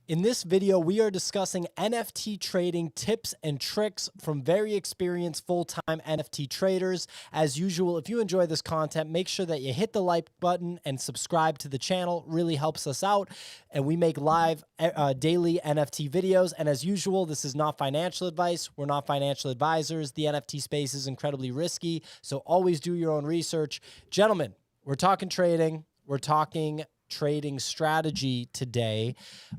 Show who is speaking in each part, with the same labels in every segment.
Speaker 1: In this video, we are discussing NFT trading tips and tricks from very experienced full-time NFT traders. As usual, if you enjoy this content, make sure that you hit the like button and subscribe to the channel. It really helps us out. And we make live daily NFT videos. And as usual, this is not financial advice. We're not financial advisors. The NFT space is incredibly risky, so always do your own research. Gentlemen, we're talking trading. We're talking trading strategy today.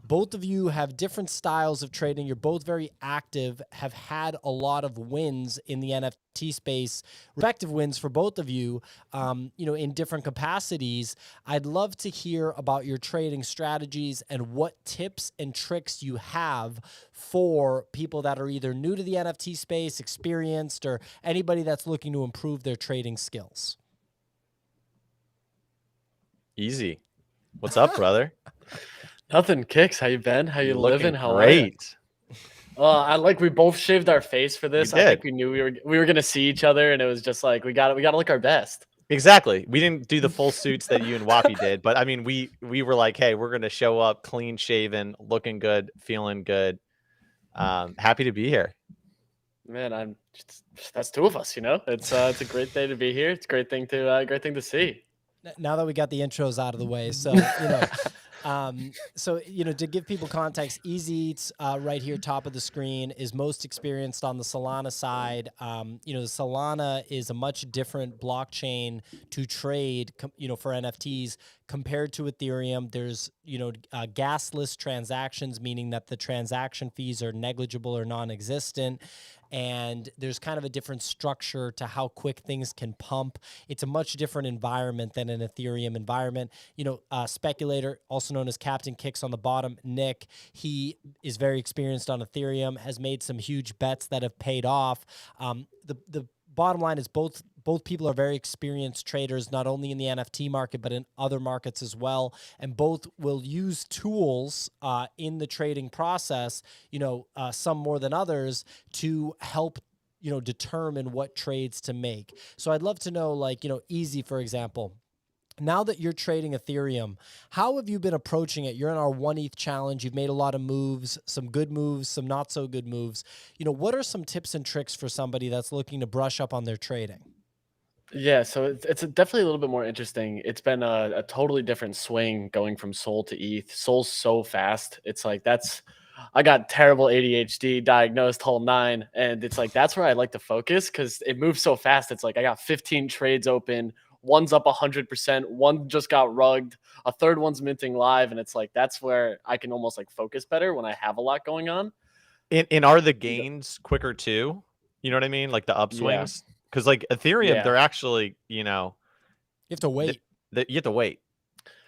Speaker 1: Both of you have different styles of trading. You're both very active, have had a lot of wins in the NFT space, respective wins for both of you, in different capacities. I'd love to hear about your trading strategies and what tips and tricks you have for people that are either new to the NFT space, experienced, or anybody that's looking to improve their trading skills.
Speaker 2: Easy. What's up, brother?
Speaker 3: Nothing. Kicks. How you been? How you living? How
Speaker 2: great.
Speaker 3: are you? We both shaved our face for this.
Speaker 2: We
Speaker 3: I think
Speaker 2: did.
Speaker 3: we knew we were gonna see each other, and it was just like we got to look our best.
Speaker 2: Exactly. We didn't do the full suits that you and Wappy did, but I mean, we were like, hey, we're gonna show up clean shaven, looking good, feeling good. Happy to be here.
Speaker 3: Man, that's two of us. It's a great day to be here. It's a great thing to see.
Speaker 1: Now that we got the intros out of the way, so to give people context, Easy Eats right here, top of the screen, is most experienced on the Solana side. Solana is a much different blockchain to trade, for NFTs compared to Ethereum. There's gasless transactions, meaning that the transaction fees are negligible or non-existent. And there's kind of a different structure to how quick things can pump. It's a much different environment than an Ethereum environment. Speculator, also known as Captain Kicks on the bottom, Nick, he is very experienced on Ethereum, has made some huge bets that have paid off. The bottom line is both people are very experienced traders, not only in the NFT market, but in other markets as well. And both will use tools in the trading process, some more than others, to help, determine what trades to make. So I'd love to know, Easy, for example, now that you're trading Ethereum, how have you been approaching it? You're in our 1 ETH challenge. You've made a lot of moves, some good moves, some not so good moves. What are some tips and tricks for somebody that's looking to brush up on their trading?
Speaker 3: Yeah, so it's definitely a little bit more interesting. It's been a totally different swing going from Sol to ETH. Sol's so fast. It's like I got terrible ADHD, diagnosed whole nine, and it's like that's where I like to focus because it moves so fast. It's like I got 15 trades open. One's up 100%. One just got rugged. A third one's minting live, and it's like that's where I can almost focus better when I have a lot going on.
Speaker 2: And are the gains quicker too? You know what I mean? Like the upswings? Because Ethereum, they're actually,
Speaker 1: you have to wait.
Speaker 2: You have to wait.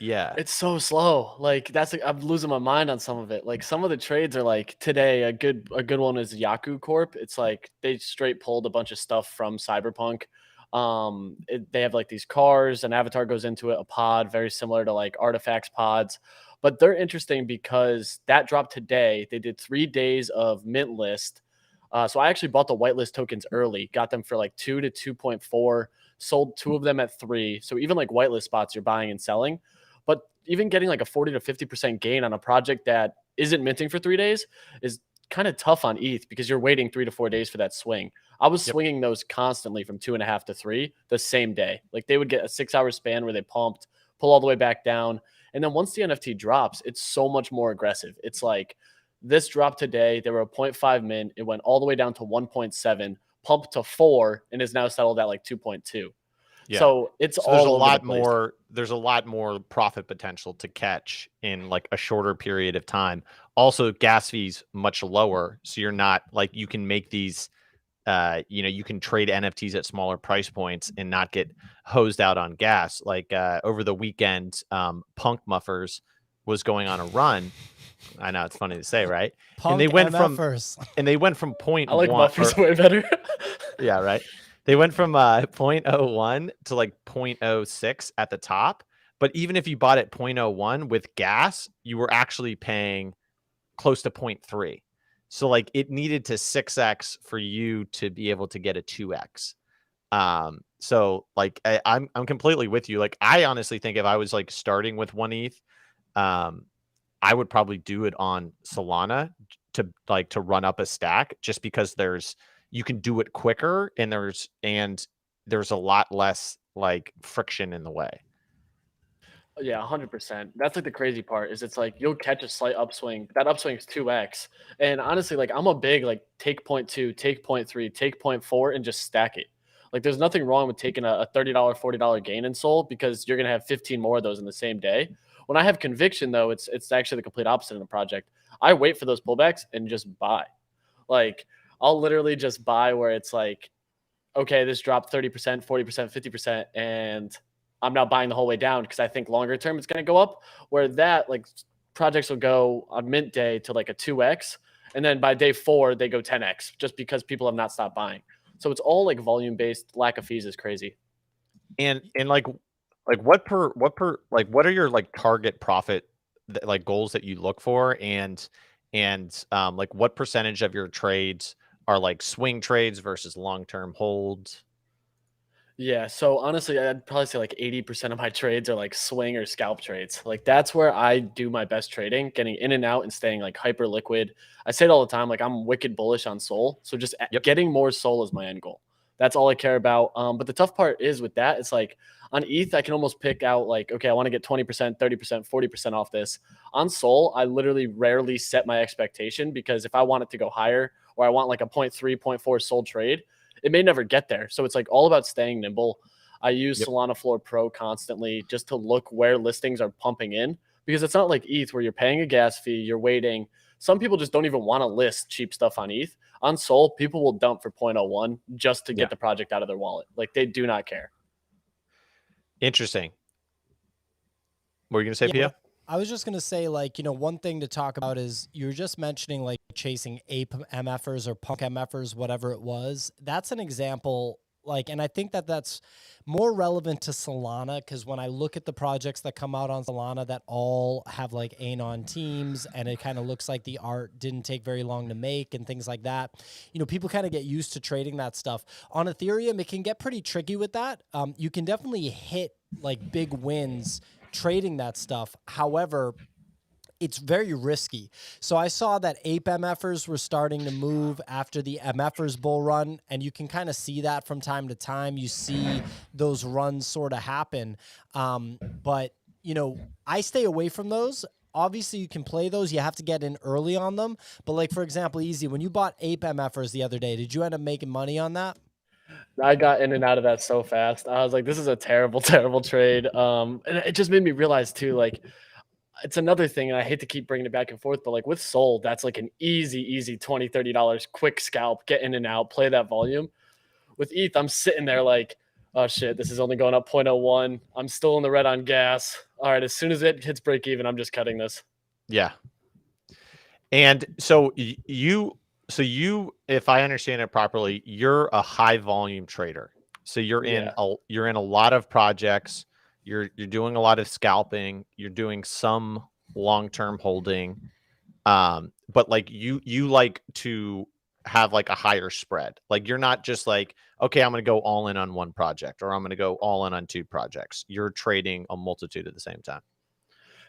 Speaker 2: Yeah.
Speaker 3: It's so slow. I'm losing my mind on some of it. Some of the trades are today, a good one is Yaku Corp. It's they straight pulled a bunch of stuff from Cyberpunk. They have these cars, an avatar goes into it, a pod, very similar to Artifacts pods. But they're interesting because that dropped today. They did 3 days of mint list. So I actually bought the whitelist tokens early, got them for 2 to 2.4, sold 2 of them at 3. So even whitelist spots you're buying and selling. But even getting a 40 to 50% gain on a project that isn't minting for 3 days is kind of tough on ETH because you're waiting 3 to 4 days for that swing. I was swinging those constantly from 2.5 to 3 the same day. They would get a 6-hour span where they pumped, pull all the way back down. And then once the NFT drops, it's so much more aggressive. It's this dropped today. They were a 0.5 mint. It went all the way down to 1.7, pumped to 4, and is now settled at 2.2.
Speaker 2: Yeah.
Speaker 3: So
Speaker 2: there's a lot more. There's a lot more profit potential to catch in a shorter period of time. Also, gas fees much lower, so you're not you can make these. You can trade NFTs at smaller price points and not get hosed out on gas. Over the weekend, Punk Muffers was going on a run. I know it's funny to say, right?
Speaker 1: Punk
Speaker 2: and they went
Speaker 1: MFers.
Speaker 2: from 0.1.
Speaker 3: I like Muffers way better.
Speaker 2: Yeah, right. They went from 0.01 to 0.06 at the top. But even if you bought at 0.01 with gas, you were actually paying close to 0.3. So it needed to 6x for you to be able to get a 2x. So I'm completely with you. I honestly think if I was starting with 1 ETH, I would probably do it on Solana to run up a stack, just because you can do it quicker, and there's a lot less like friction in the way.
Speaker 3: Yeah, 100%. That's like the crazy part is it's like you'll catch a slight upswing. That upswing is 2x. And honestly, like I'm a big like take point two, take point three, take point four, and just stack it. Like there's nothing wrong with taking a $30, $40 gain in Sol, because you're gonna have 15 more of those in the same day. When I have conviction though, it's actually the complete opposite in the project. I wait for those pullbacks and just buy. Like I'll literally just buy where it's like, okay, this dropped 30%, 40%, 50%, and I'm now buying the whole way down because I think longer term it's going to go up. Where that like projects will go on mint day to like a 2x, and then by day 4 they go 10x just because people have not stopped buying. So it's all like volume based. Lack of fees is crazy.
Speaker 2: And like what are your like target profit like goals that you look for, and like what percentage of your trades are like swing trades versus long-term holds?
Speaker 3: Yeah, so honestly, I'd probably say like 80% of my trades are like swing or scalp trades. Like that's where I do my best trading, getting in and out and staying like hyper liquid. I say it all the time, like I'm wicked bullish on Sol. So just
Speaker 2: Yep.
Speaker 3: getting more Sol is my end goal. That's all I care about. But the tough part is with that, it's like on ETH, I can almost pick out like, okay, I want to get 20%, 30%, 40% off this. On Sol, I literally rarely set my expectation, because if I want it to go higher, or I want like a 0.3, 0.4 Sol trade, it may never get there. So it's like all about staying nimble. I use
Speaker 2: Yep.
Speaker 3: Solana Floor Pro constantly just to look where listings are pumping in, because it's not like ETH where you're paying a gas fee, you're waiting. Some people just don't even want to list cheap stuff on ETH. On Sol, people will dump for 0.01 just to get
Speaker 2: Yeah.
Speaker 3: the project out of their wallet. Like they do not care.
Speaker 2: Interesting. What were you gonna say,
Speaker 1: Yeah,
Speaker 2: Pia?
Speaker 1: I was just going to say, like, one thing to talk about is you were just mentioning like chasing ape MFers or punk MFers, whatever it was. That's an example. Like, and I think that that's more relevant to Solana, because when I look at the projects that come out on Solana that all have like Anon teams, and it kind of looks like the art didn't take very long to make and things like that, people kind of get used to trading that stuff. On Ethereum, it can get pretty tricky with that. You can definitely hit like big wins trading that stuff. However, it's very risky. So I saw that ape MFers were starting to move after the MFers bull run, and you can kind of see that from time to time. You see those runs sort of happen. But, I stay away from those. Obviously, you can play those. You have to get in early on them. But like, for example, Easy, when you bought ape MFers the other day, did you end up making money on that?
Speaker 3: I got in and out of that so fast. I was like, this is a terrible, terrible trade. And it just made me realize too, like, it's another thing, and I hate to keep bringing it back and forth, but like with Sol, that's like an easy $20, $30 quick scalp, get in and out, play that volume. With ETH, I'm sitting there like, oh shit, this is only going up 0.01. I'm still in the red on gas. All right, as soon as it hits break even, I'm just cutting this.
Speaker 2: Yeah. And so if I understand it properly, you're a high volume trader. So you're in a lot of projects. You're doing a lot of scalping. You're doing some long-term holding. But like you like to have like a higher spread. Like you're not just like, okay, I'm going to go all in on one project, or I'm going to go all in on two projects. You're trading a multitude at the same time.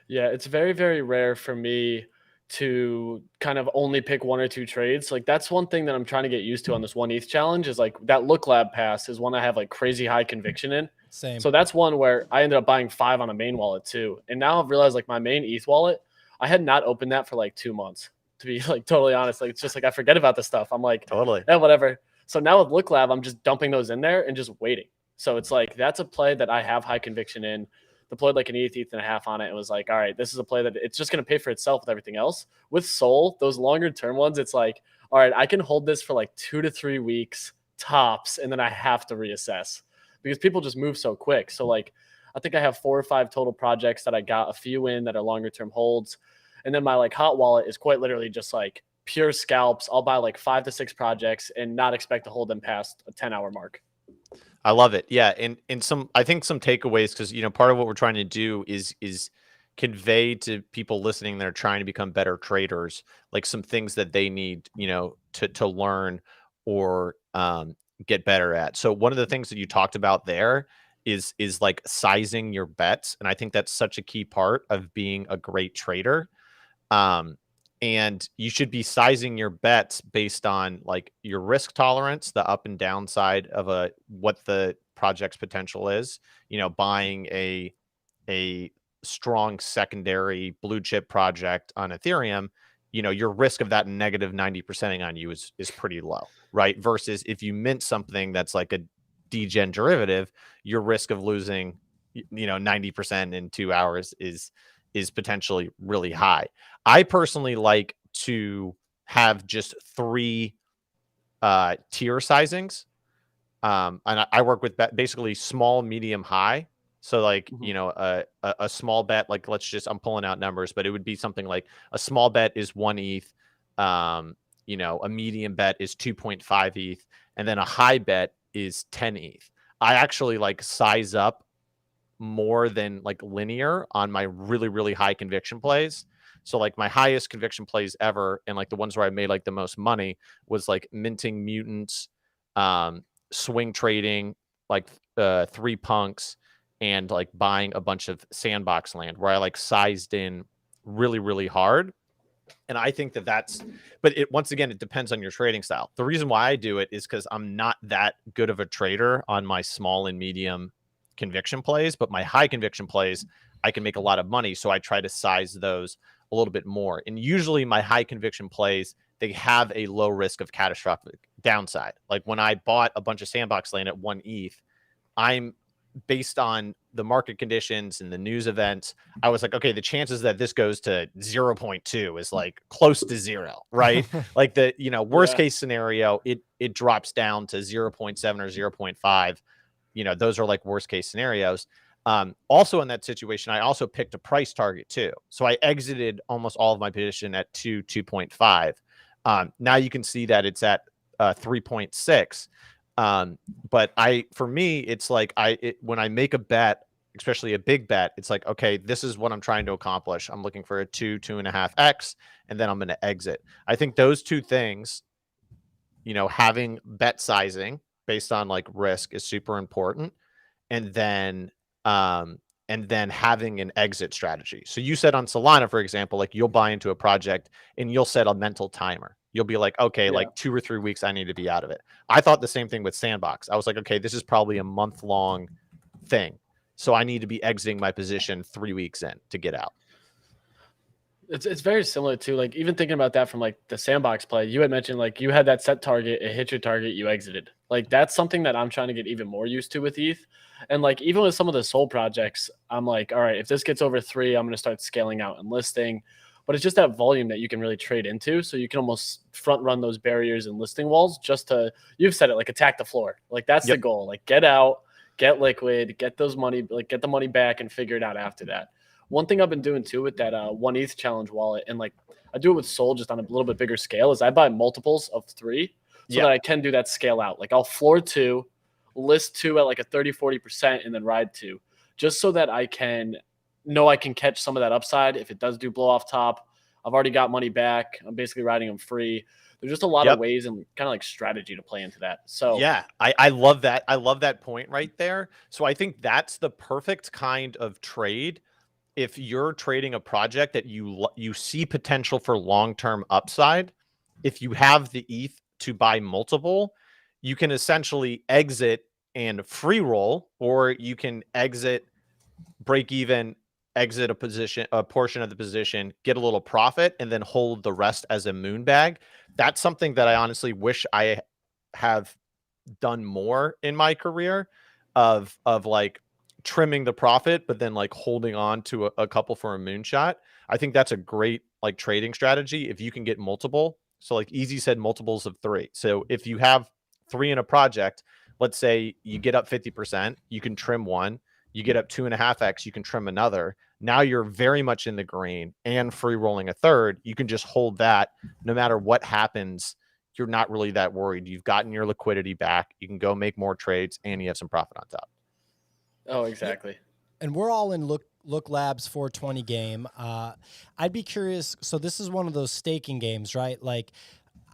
Speaker 3: Yeah, it's very, very rare for me to kind of only pick one or two trades. Like that's one thing that I'm trying to get used to on this one ETH challenge, is like that Look Lab pass is one I have like crazy high conviction in.
Speaker 1: Same.
Speaker 3: So that's one where I ended up buying 5 on a main wallet too. And now I've realized like my main ETH wallet, I had not opened that for like 2 months, to be like totally honest. Like it's just like I forget about the stuff. I'm like,
Speaker 2: Totally.
Speaker 3: yeah, whatever. So now with Look Lab, I'm just dumping those in there and just waiting. So it's like that's a play that I have high conviction in. Deployed like an ETH and a half on it, and was like, all right, this is a play that it's just going to pay for itself with everything else. With Sol, those longer term ones, it's like, all right, I can hold this for like 2 to 3 weeks tops, and then I have to reassess because people just move so quick. So like, I think I have 4 or 5 total projects that I got a few in that are longer term holds, and then my like hot wallet is quite literally just like pure scalps. I'll buy like 5 to 6 projects and not expect to hold them past a 10-hour mark.
Speaker 2: I love it. Yeah, and I think some takeaways, because part of what we're trying to do is convey to people listening that are trying to become better traders, like some things that they need, to learn or get better at. So one of the things that you talked about there is like sizing your bets, and I think that's such a key part of being a great trader. And you should be sizing your bets based on like your risk tolerance, the up and downside of what the project's potential is. Buying a strong secondary blue chip project on Ethereum, your risk of that negative 90%ing on you is pretty low, right? Versus if you mint something that's like a degen derivative, your risk of losing 90% in 2 hours is potentially really high. I personally like to have just 3 tier sizings. And I work with basically small, medium, high. So like, a small bet, like I'm pulling out numbers, but it would be something like a small bet is 1 ETH. A medium bet is 2.5 ETH, and then a high bet is 10 ETH. I actually like size up more than like linear on my really, really high conviction plays. So like my highest conviction plays ever, and like the ones where I made like the most money, was like minting mutants, swing trading, like 3 punks, and like buying a bunch of sandbox land where I like sized in really, really hard. And I think but once again, it depends on your trading style. The reason why I do it is because I'm not that good of a trader on my small and medium conviction plays, but my high conviction plays, I can make a lot of money. So I try to size those a little bit more. And usually my high conviction plays, they have a low risk of catastrophic downside. Like when I bought a bunch of sandbox land at 1 ETH, I'm based on the market conditions and the news events, I was like, okay, the chances that this goes to 0.2 is like close to 0, right? Like the, worst case scenario, it drops down to 0.7 or 0.5. Those are like worst case scenarios. Also in that situation, I also picked a price target too. So I exited almost all of my position at 2.5. Now you can see that it's at 3.6. But for me, it's like when I make a bet, especially a big bet, it's like, okay, this is what I'm trying to accomplish. I'm looking for a 2.5x, and then I'm going to exit. I think those two things, having bet sizing based on like risk is super important. And then having an exit strategy. So you said on Solana, for example, like you'll buy into a project and you'll set a mental timer. You'll be like, okay, like 2 or 3 weeks, I need to be out of it. I thought the same thing with Sandbox. I was like, okay, this is probably a month-long thing. So I need to be exiting my position 3 weeks in to get out.
Speaker 3: It's very similar to like even thinking about that from like the sandbox play. You had mentioned like you had that set target, it hit your target, you exited. Like that's something that I'm trying to get even more used to with ETH. And like even with some of the soul projects, I'm like, all right, if this gets over 3, I'm going to start scaling out and listing. But it's just that volume that you can really trade into. So you can almost front run those barriers and listing walls just to, you've said it, like attack the floor. Like that's the goal. Like get out, get liquid, get those money, like get the money back and figure it out after that. One thing I've been doing too with that 1 ETH challenge wallet, and like I do it with Sol just on a little bit bigger scale, is I buy multiples of 3 so that I can do that scale out. Like I'll floor 2, list 2 at like a 30-40%, and then ride 2, just so that I can catch some of that upside if it does do blow off top. I've already got money back. I'm basically riding them free. There's just a lot of ways and kind of like strategy to play into that. So
Speaker 2: yeah, I love that. I love that point right there. So I think that's the perfect kind of trade. If you're trading a project that you see potential for long-term upside, if you have the ETH to buy multiple, you can essentially exit and free roll, or you can exit, break even, exit a portion of the position, get a little profit, and then hold the rest as a moon bag. That's something that I honestly wish I have done more in my career, of like trimming the profit, but then like holding on to a couple for a moonshot. I think that's a great like trading strategy if you can get multiple. So like Easy said, multiples of 3. So if you have 3 in a project, let's say you get up 50%, you can trim 1. You get up 2.5x, you can trim another. Now you're very much in the green and free rolling a third. You can just hold that no matter what happens. You're not really that worried. You've gotten your liquidity back. You can go make more trades, and you have some profit on top.
Speaker 3: Oh, exactly.
Speaker 1: And we're all in Look Labs 420 game. I'd be curious. So this is one of those staking games, right? Like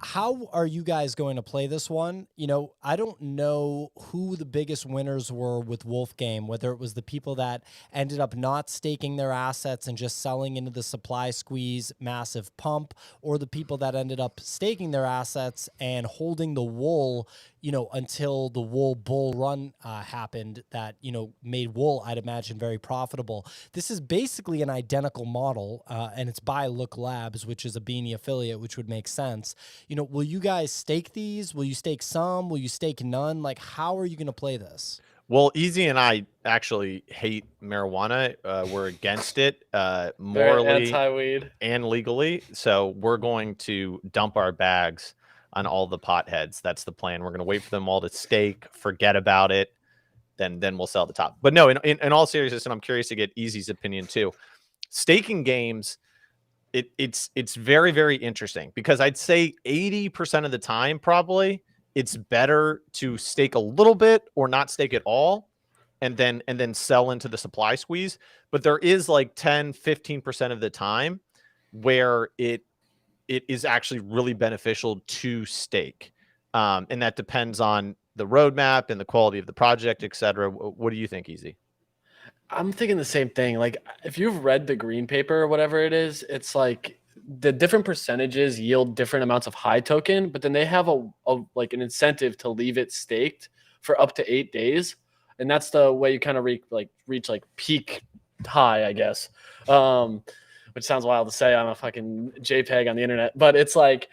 Speaker 1: how are you guys going to play this one? You know, I don't know who the biggest winners were with Wolf Game, whether it was the people that ended up not staking their assets and just selling into the supply squeeze massive pump, or the people that ended up staking their assets and holding the wool, you know, until the wool bull run happened that, you know, made wool, I'd imagine, very profitable. This is basically an identical model, and it's by Look Labs, which is a Beanie affiliate, which would make sense. You know, will you guys stake these? Will you stake some? Will you stake none? Like, how are you going to play this?
Speaker 2: Well, Easy and I actually hate marijuana. We're against it
Speaker 3: Very
Speaker 2: morally
Speaker 3: anti-weed.
Speaker 2: and legally. So we're going to dump our bags on all the potheads. That's the plan. We're going to wait for them all to stake, forget about it, then we'll sell at the top. But no, in all seriousness, and I'm curious to get Easy's opinion too. Staking games, it's very, very interesting because I'd say 80% of the time probably it's better to stake a little bit or not stake at all and then sell into the supply squeeze. But there is like 10-15% of the time where it is actually really beneficial to stake. And that depends on the roadmap and the quality of the project, et cetera. What do you think, Easy?
Speaker 3: I'm thinking the same thing. Like, if you've read the green paper or whatever it is, it's like the different percentages yield different amounts of high token, but then they have a like an incentive to leave it staked for up to 8 days, and that's the way you kind of reach like peak high, I guess. Which sounds wild to say on a fucking JPEG on the internet, but it's like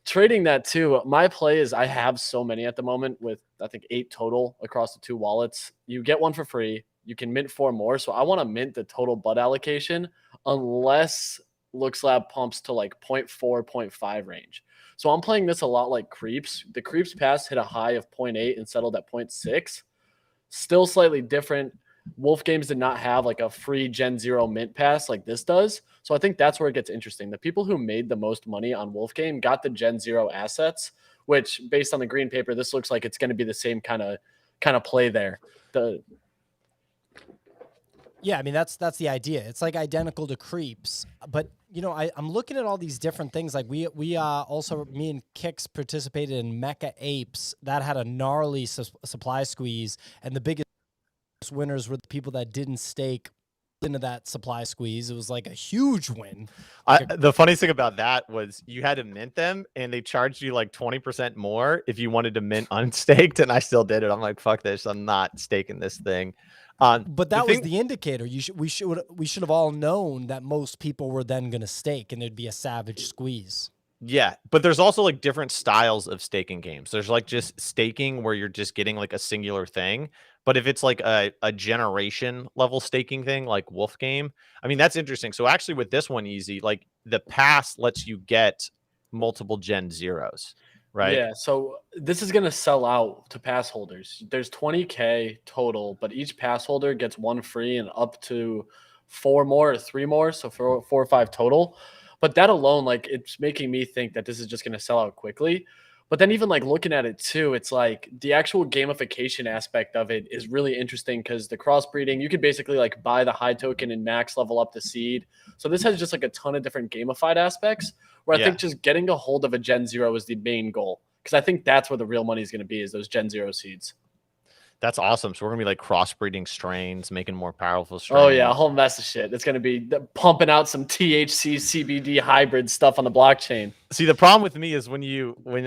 Speaker 3: trading that too. My play is I have so many at the moment with I think 8 total across the 2 wallets. You get one for free. You can mint 4 more. So I want to mint the total bud allocation unless LooksLab pumps to like 0.4, 0.5 range. So I'm playing this a lot like Creeps. The Creeps pass hit a high of 0.8 and settled at 0.6. Still slightly different. Wolf Games did not have like a free Gen Zero mint pass like this does. So I think that's where it gets interesting. The people who made the most money on Wolf Game got the Gen Zero assets, which based on the green paper, this looks like it's going to be the same kind of play there.
Speaker 1: Yeah, I mean that's the idea. It's like identical to Creeps, but you know I'm looking at all these different things. Like we also me and Kix participated in Mecha Apes that had a gnarly supply squeeze, and the biggest winners were the people that didn't stake into that supply squeeze. It was like a huge win.
Speaker 2: The funniest thing about that was you had to mint them and they charged you like 20% more if you wanted to mint unstaked, and I still did it. I'm like, fuck this, I'm not staking this thing.
Speaker 1: But that was the indicator. We should have all known that most people were then going to stake, and there'd be a savage squeeze.
Speaker 2: Yeah, but there's also like different styles of staking games. There's like just staking where you're just getting like a singular thing. But if it's like a generation level staking thing like Wolf Game, I mean, that's interesting. So actually with this one, Easy, like the pass lets you get multiple Gen Zeros, right?
Speaker 3: Yeah, so this is going to sell out to pass holders. There's 20K total, but each pass holder gets 1 free and up to 4 more or 3 more, so 4 or 5 total. But that alone, like, it's making me think that this is just going to sell out quickly. But then even like looking at it too, it's like the actual gamification aspect of it is really interesting because the crossbreeding, you could basically like buy the high token and max level up the seed. So this has just like a ton of different gamified aspects where I think just getting a hold of a Gen Zero is the main goal. Because I think that's where the real money is going to be, is those Gen Zero seeds.
Speaker 2: That's awesome. So we're gonna be like crossbreeding strains, making more powerful strains.
Speaker 3: Oh yeah, a whole mess of shit. It's gonna be pumping out some THC CBD hybrid stuff on the blockchain.
Speaker 2: See, the problem with me is when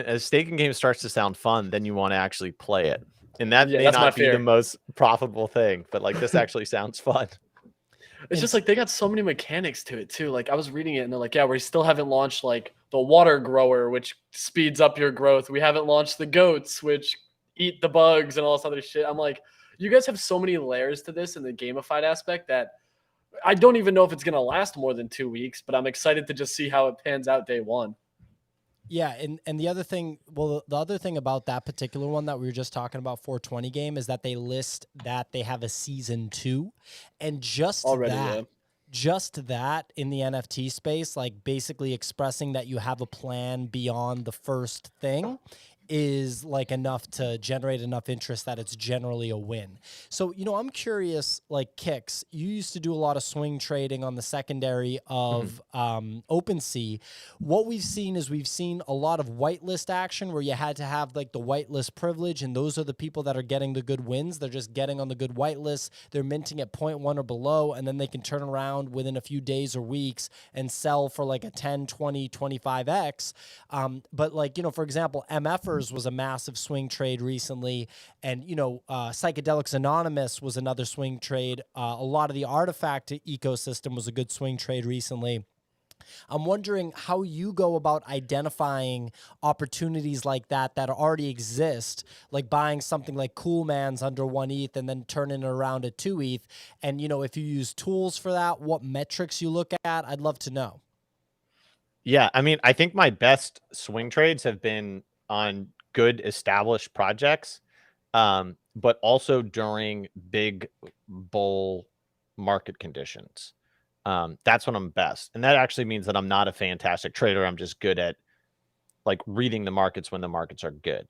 Speaker 2: a staking game starts to sound fun, then you want to actually play it, and that may not be the most profitable thing. But like this actually sounds fun.
Speaker 3: It's just like they got so many mechanics to it too. Like I was reading it and they're like, yeah, we still haven't launched like the water grower, which speeds up your growth. We haven't launched the goats, which eat the bugs and all this other shit. I'm like, you guys have so many layers to this in the gamified aspect that I don't even know if it's going to last more than 2 weeks, but I'm excited to just see how it pans out day one.
Speaker 1: Yeah, and the other thing, well, the other thing about that particular one that we were just talking about, 420 game, is that they list that they have a season 2, and just that in the NFT space, like basically expressing that you have a plan beyond the first thing, is like enough to generate enough interest that it's generally a win. So, I'm curious, like Kix, you used to do a lot of swing trading on the secondary of OpenSea. What we've seen is we've seen a lot of whitelist action where you had to have like the whitelist privilege, and those are the people that are getting the good wins. They're just getting on the good whitelist. They're minting at 0.1 or below, and then they can turn around within a few days or weeks and sell for like a 10, 20, 25x. But like, for example, MFers was a massive swing trade recently, and Psychedelics Anonymous was another swing trade. A lot of the artifact ecosystem was a good swing trade recently. I'm wondering how you go about identifying opportunities like that already exist, like buying something like Cool Man's under 1 ETH and then turning it around at 2 ETH. And, if you use tools for that, what metrics you look at, I'd love to know.
Speaker 2: Yeah, I mean, I think my best swing trades have been on good established projects, but also during big bull market conditions. That's when I'm best. And that actually means that I'm not a fantastic trader. I'm just good at like reading the markets when the markets are good.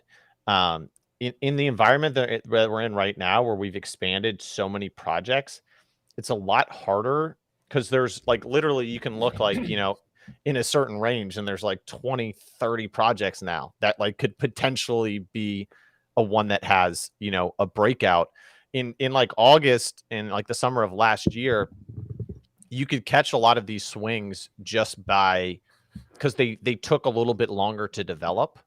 Speaker 2: In the environment that we're in right now, where we've expanded so many projects, it's a lot harder because there's like literally you can look like, in a certain range, and there's like 20, 30 projects now that like could potentially be a one that has, a breakout in like August and like the summer of last year. You could catch a lot of these swings just by because they took a little bit longer to develop.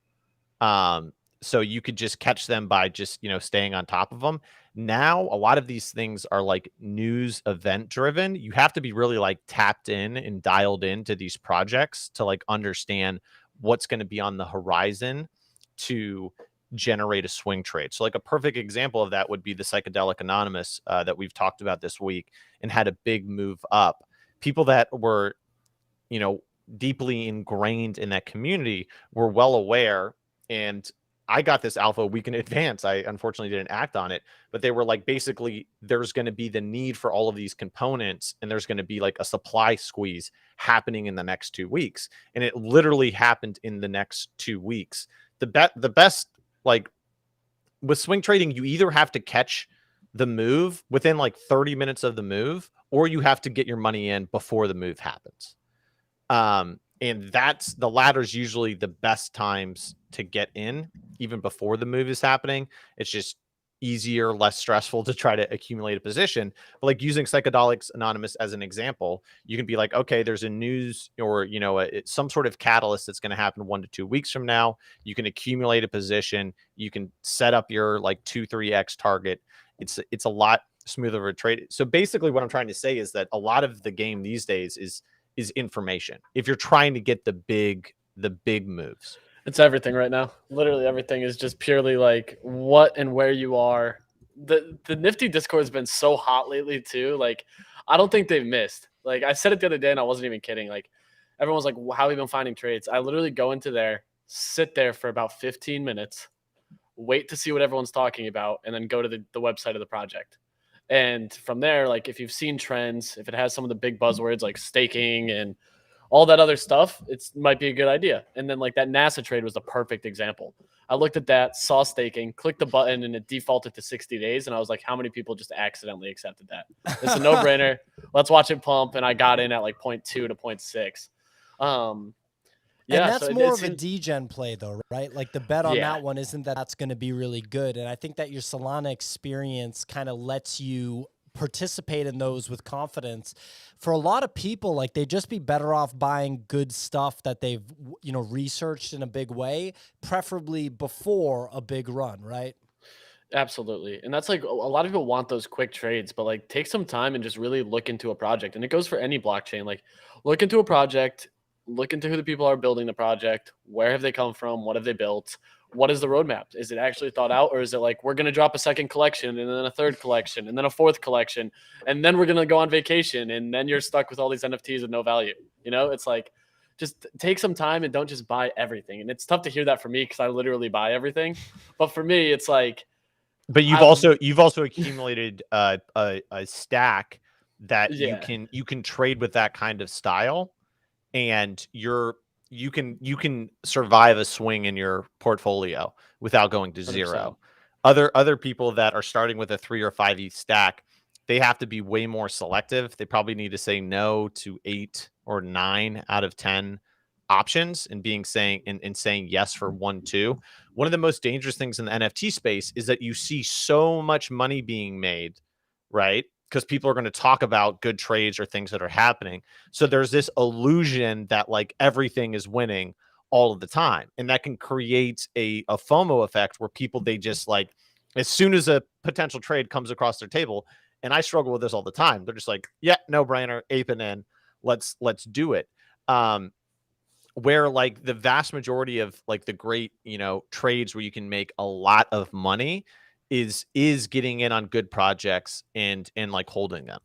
Speaker 2: So you could just catch them by just, staying on top of them. Now, a lot of these things are like news event driven. You have to be really like tapped in and dialed into these projects to like understand what's going to be on the horizon to generate a swing trade. So like a perfect example of that would be the Psychedelic Anonymous that we've talked about this week and had a big move up. People that were, deeply ingrained in that community were well aware. And I got this alpha a week in advance. I unfortunately didn't act on it, but they were like, basically, there's going to be the need for all of these components, and there's going to be like a supply squeeze happening in the next 2 weeks. And it literally happened in the next 2 weeks. The best, like with swing trading, you either have to catch the move within like 30 minutes of the move, or you have to get your money in before the move happens. And that's the latter is usually the best times to get in, even before the move is happening. It's just easier, less stressful to try to accumulate a position. But like using Psychedelics Anonymous as an example, you can be like, okay, there's a news or, some sort of catalyst that's going to happen 1 to 2 weeks from now. You can accumulate a position. You can set up your like 2-3x target. It's a lot smoother of a trade. So basically what I'm trying to say is that a lot of the game these days is information. If you're trying to get the big moves.
Speaker 3: It's everything right now. Literally everything is just purely like what and where you are. The Nifty Discord has been so hot lately too. Like, I don't think they've missed. Like, I said it the other day and I wasn't even kidding. Like, everyone's like, how have you been finding trades? I literally go into there, sit there for about 15 minutes, wait to see what everyone's talking about, and then go to the website of the project. And from there, like if you've seen trends, if it has some of the big buzzwords like staking and all that other stuff, it might be a good idea. And then like that NASA trade was the perfect example. I looked at that, saw staking, clicked the button, and it defaulted to 60 days. And I was like, how many people just accidentally accepted that? It's a no-brainer. Let's watch it pump. And I got in at like 0.2 to 0.6.
Speaker 1: Yeah, and that's more of a degen play, though, right? Like the bet on that one isn't that that's going to be really good. And I think that your Solana experience kind of lets you participate in those with confidence. For a lot of people, like they'd just be better off buying good stuff that they've, researched in a big way, preferably before a big run, right?
Speaker 3: Absolutely. And that's like a lot of people want those quick trades, but like take some time and just really look into a project. And it goes for any blockchain. Like look into a project, look into who the people are building the project, where have they come from, what have they built, what is the roadmap? Is it actually thought out, or is it like we're going to drop a second collection and then a third collection and then a fourth collection and then we're going to go on vacation and then you're stuck with all these NFTs with no value? It's like just take some time and don't just buy everything. And it's tough to hear that from me because I literally buy everything. But for me, it's like.
Speaker 2: But you've also accumulated a stack that you can trade with that kind of style. And you're you can survive a swing in your portfolio without going to
Speaker 3: 100%.
Speaker 2: zero. Other people that are starting with a 3 or 5 ETH stack, they have to be way more selective. They probably need to say no to 8 or 9 out of 10 options and saying yes for 1, 2. One of the most dangerous things in the NFT space is that you see so much money being made, right? Because people are going to talk about good trades or things that are happening. So there's this illusion that like everything is winning all of the time. And that can create a FOMO effect where people, they just like, as soon as a potential trade comes across their table, and I struggle with this all the time, they're just like, yeah, no brainer, aping in, let's do it. Where like the vast majority of like the great, trades where you can make a lot of money is getting in on good projects and like holding them,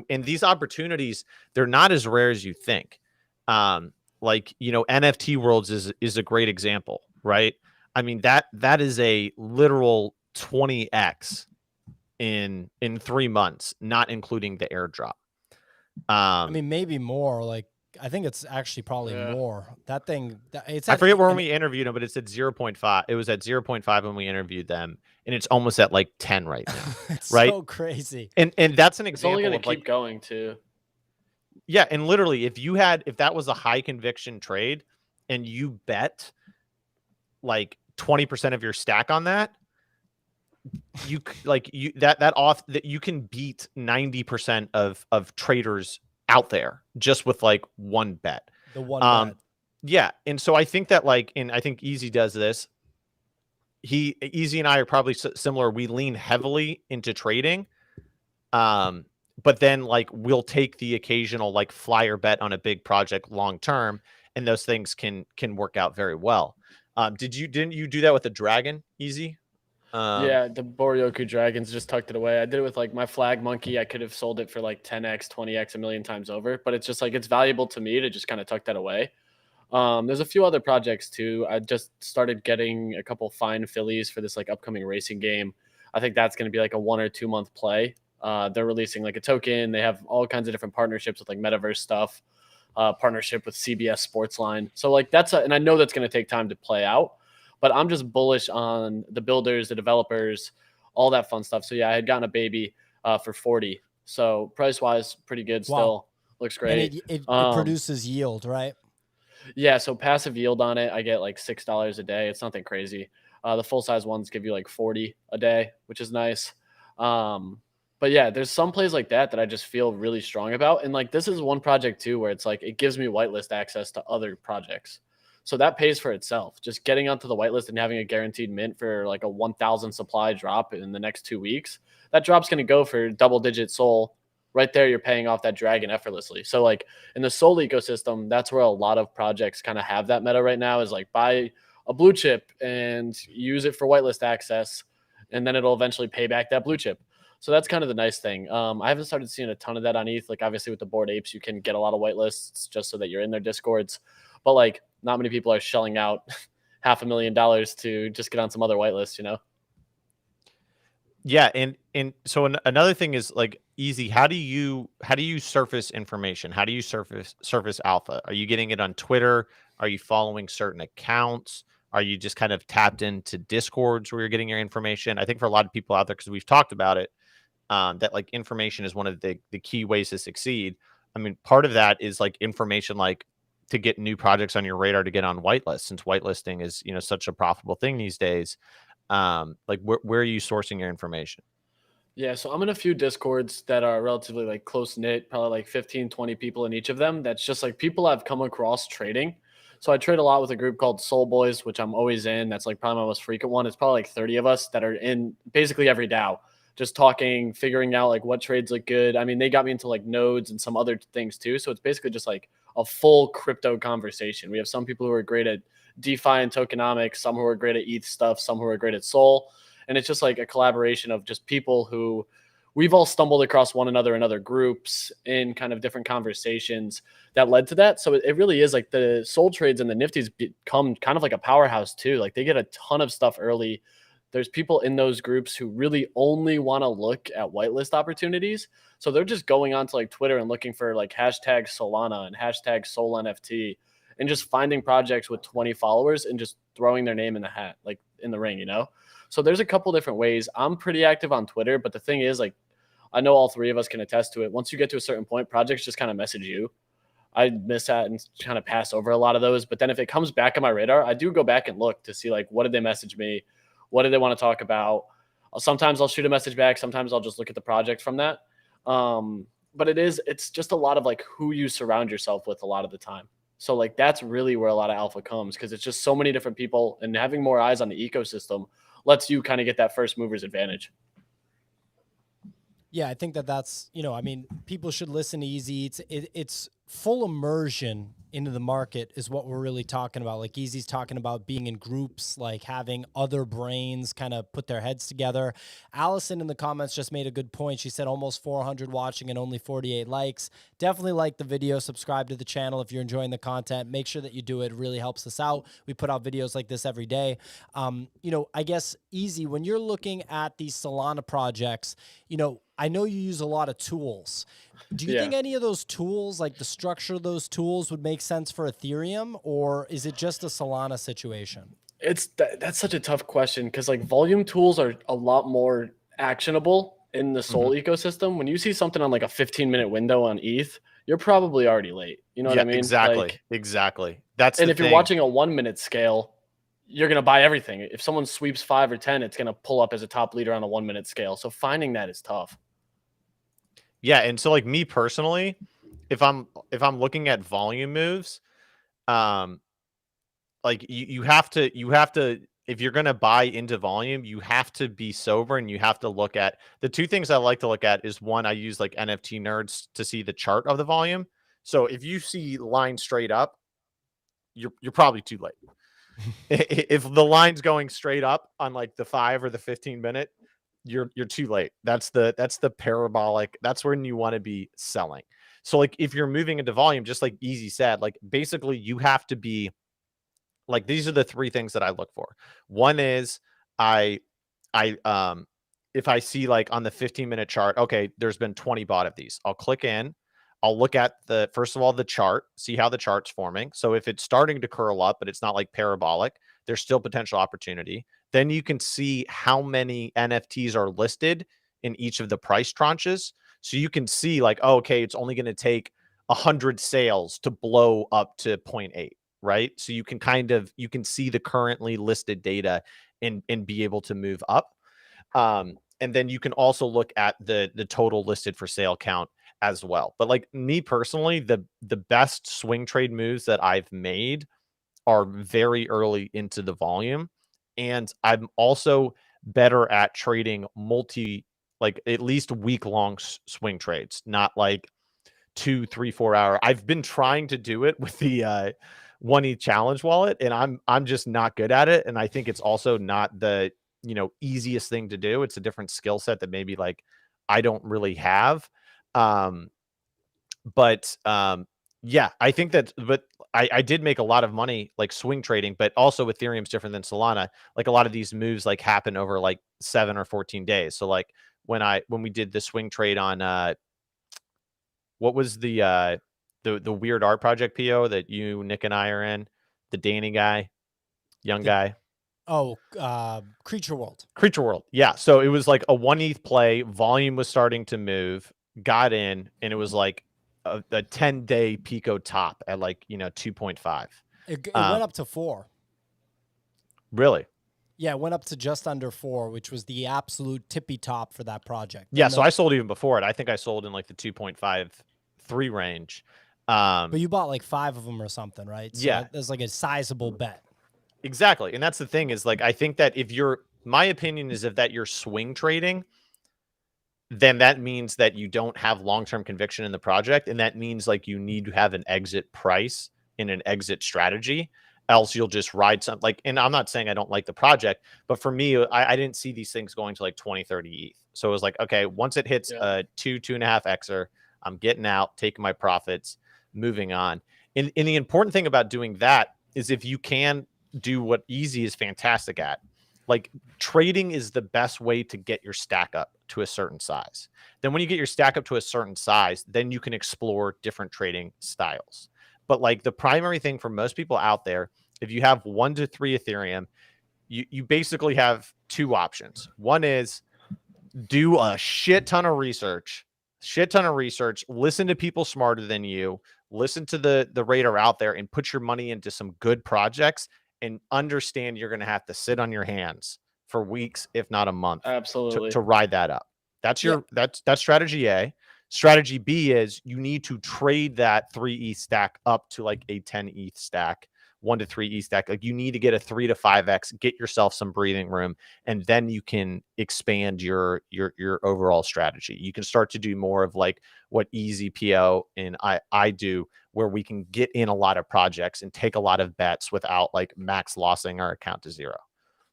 Speaker 2: and these opportunities, they're not as rare as you think. Like, NFT worlds is a great example, right? I mean, that is a literal 20x in 3 months, not including the airdrop.
Speaker 1: I mean, maybe more. Like, I think it's actually probably
Speaker 3: Yeah.
Speaker 1: more. That thing, it's
Speaker 2: I
Speaker 1: at,
Speaker 2: forget when we interviewed them, but it's at 0.5. It was at 0.5 when we interviewed them, and it's almost at like 10 right now.
Speaker 1: it's
Speaker 2: right?
Speaker 1: so crazy.
Speaker 2: And that's an
Speaker 3: It's only
Speaker 2: example
Speaker 3: going
Speaker 2: of
Speaker 3: to
Speaker 2: like,
Speaker 3: keep going too.
Speaker 2: yeah, and literally if that was a high conviction trade and you bet like 20% of your stack on that, you you can beat 90% of traders out there just with like one bet.
Speaker 1: The one bet.
Speaker 2: Yeah, and so I think that like, and I think Easy does this. Easy and I are probably similar. We lean heavily into trading, but then like we'll take the occasional like flyer bet on a big project long term, and those things can work out very well. Didn't you do that with the Dragon, Easy?
Speaker 3: Yeah, the Boryoku Dragons just tucked it away. I did it with like my Flag Monkey. I could have sold it for like 10x, 20x, a million times over, but it's just like it's valuable to me to just kind of tuck that away. There's a few other projects too. I just started getting a couple fine fillies for this like upcoming racing game. I think that's going to be like a 1 or 2 month play. They're releasing like a token. They have all kinds of different partnerships with like metaverse stuff, partnership with CBS Sportsline. So like and I know that's going to take time to play out, but I'm just bullish on the builders, the developers, all that fun stuff. So yeah, I had gotten a baby for 40. So price wise, pretty good still.
Speaker 1: Wow.
Speaker 3: Looks
Speaker 1: And
Speaker 3: great.
Speaker 1: it produces yield, right?
Speaker 3: Yeah, so passive yield on it, I get like $6 a day. It's nothing crazy. The full size ones give you like 40 a day, which is nice. But yeah, there's some plays like that I just feel really strong about. And like this is one project too where it's like it gives me whitelist access to other projects. So that pays for itself. Just getting onto the whitelist and having a guaranteed mint for like a 1,000 supply drop in the next 2 weeks. That drop's going to go for double digit SOL. Right there, you're paying off that dragon effortlessly. So like in the SOL ecosystem, that's where a lot of projects kind of have that meta right now is like buy a blue chip and use it for whitelist access, and then it'll eventually pay back that blue chip. So that's kind of the nice thing. I haven't started seeing a ton of that on ETH. Like obviously with the Bored Apes, you can get a lot of whitelists just so that you're in their discords, but like not many people are shelling out $500,000 to just get on some other whitelists,
Speaker 2: Yeah, and so another thing is like Easy. How do you surface information? How do you surface alpha? Are you getting it on Twitter? Are you following certain accounts? Are you just kind of tapped into Discords where you're getting your information? I think for a lot of people out there, because we've talked about it, that like information is one of the key ways to succeed. I mean, part of that is like information, like to get new projects on your radar to get on whitelist, since whitelisting is such a profitable thing these days. Like where are you sourcing your information?
Speaker 3: Yeah, so I'm in a few discords that are relatively like close knit, probably like 15, 20 people in each of them. That's just like people I've come across trading. So I trade a lot with a group called Soul Boys, which I'm always in. That's like probably my most frequent one. It's probably like 30 of us that are in basically every DAO, just talking, figuring out like what trades look good. I mean, they got me into like nodes and some other things too. So it's basically just like a full crypto conversation. We have some people who are great at DeFi and tokenomics, some who are great at ETH stuff, some who are great at Soul. And it's just like a collaboration of just people who we've all stumbled across one another in other groups in kind of different conversations that led to that. So it really is like the Soul trades and the Nifties become kind of like a powerhouse too. Like they get a ton of stuff early. There's people in those groups who really only want to look at whitelist opportunities. So they're just going on to like Twitter and looking for like hashtag Solana and hashtag Sol NFT and just finding projects with 20 followers and just throwing their name in the hat, like in the ring, So there's a couple different ways. I'm pretty active on Twitter, but the thing is, like, I know all three of us can attest to it. Once you get to a certain point, projects just kind of message you. I miss that and kind of pass over a lot of those. But then if it comes back on my radar, I do go back and look to see, like, what did they message me? What did they want to talk about? Sometimes I'll shoot a message back. Sometimes I'll just look at the project from that. But it's just a lot of like who you surround yourself with a lot of the time. So like that's really where a lot of alpha comes, because it's just so many different people, and having more eyes on the ecosystem lets you kind of get that first mover's advantage.
Speaker 1: Yeah, I think that's, I mean, people should listen to Easy. It's full immersion into the market is what we're really talking about. Like Easy's talking about being in groups, like having other brains kind of put their heads together. Allison in the comments just made a good point. She said almost 400 watching and only 48 likes. Definitely like the video, subscribe to the channel if you're enjoying the content. Make sure that you do it. It really helps us out. We put out videos like this every day. I guess Easy, when you're looking at these Solana projects, I know you use a lot of tools. Do you think any of those tools, like the structure of those tools, would make sense for Ethereum, or is it just a Solana situation?
Speaker 3: That's such a tough question, because like volume tools are a lot more actionable in the Sol ecosystem. When you see something on like a 15-minute window on ETH, you're probably already late. You know what I mean?
Speaker 2: Exactly.
Speaker 3: And if you're watching a 1-minute scale, you're going to buy everything. If someone sweeps 5 or 10, it's going to pull up as a top leader on a 1-minute scale. So finding that is tough.
Speaker 2: Yeah, and so like me personally, if I'm looking at volume moves, like you have to if you're going to buy into volume, you have to be sober, and you have to look at the two things I like to look at is, one, I use like NFT nerds to see the chart of the volume. So if you see line straight up, you're probably too late. If the line's going straight up on like the 5 or the 15-minute, you're too late. That's the parabolic. That's when you want to be selling. So like if you're moving into volume, just like Easy said, like basically you have to be like, these are the three things that I look for. One is I if I see like on the 15-minute chart, okay, there's been 20 bought of these. I'll click in. I'll look at first of all, the chart, see how the chart's forming. So if it's starting to curl up, but it's not like parabolic, there's still potential opportunity. Then you can see how many NFTs are listed in each of the price tranches. So you can see like, oh, okay, it's only going to take 100 sales to blow up to 0.8, right? So you can see the currently listed data and be able to move up. And then you can also look at the total listed for sale count as well. But like me personally, the best swing trade moves that I've made are very early into the volume. And I'm also better at trading like at least week-long swing trades, not like 2, 3, 4 hour. I've been trying to do it with the 1E challenge wallet, and I'm just not good at it. And I think it's also not the easiest thing to do. It's a different skill set that maybe like I don't really have. Yeah, I think that, but I did make a lot of money like swing trading, but also Ethereum's different than Solana. Like a lot of these moves like happen over like 7 or 14 days. So like when we did the swing trade on what was the weird art project PO that you, Nick, and I are in, the Danny guy, young guy.
Speaker 1: Oh, Creature World.
Speaker 2: Creature World. Yeah. So it was like a 1 ETH play. Volume was starting to move, got in, and it was like a 10-day Pico top at like, 2.5.
Speaker 1: It went up to 4.
Speaker 2: Really?
Speaker 1: Yeah, it went up to just under 4, which was the absolute tippy top for that project.
Speaker 2: Yeah. So I sold even before it. I think I sold in like the 2.53 range.
Speaker 1: But you bought like 5 of them or something, right? So
Speaker 2: yeah.
Speaker 1: There's like a sizable bet.
Speaker 2: Exactly. And that's the thing is like, I think that my opinion is if that you're swing trading, then that means that you don't have long-term conviction in the project. And that means like you need to have an exit price in an exit strategy, else you'll just ride something like, and I'm not saying I don't like the project, but for me, I didn't see these things going to like 20, 30 ETH. So it was like, okay, once it hits a 2.5 Xer, I'm getting out, taking my profits, moving on. And the important thing about doing that is if you can do what Easy is fantastic at, like trading is the best way to get your stack up to a certain size. Then when you get your stack up to a certain size, then you can explore different trading styles. But like the primary thing for most people out there, if you have 1 to 3 Ethereum, you basically have two options. One is do a shit ton of research, listen to people smarter than you, listen to the radar out there, and put your money into some good projects, and understand you're going to have to sit on your hands for weeks, if not a month,
Speaker 3: Absolutely.
Speaker 2: to ride that up. That's that's strategy A. Strategy B is you need to trade that 3 ETH stack up to like a 10 ETH stack, 1 to 3 ETH stack. Like you need to get a 3 to 5x, get yourself some breathing room, and then you can expand your overall strategy. You can start to do more of like what EasyPO and I do, where we can get in a lot of projects and take a lot of bets without like max lossing our account to zero.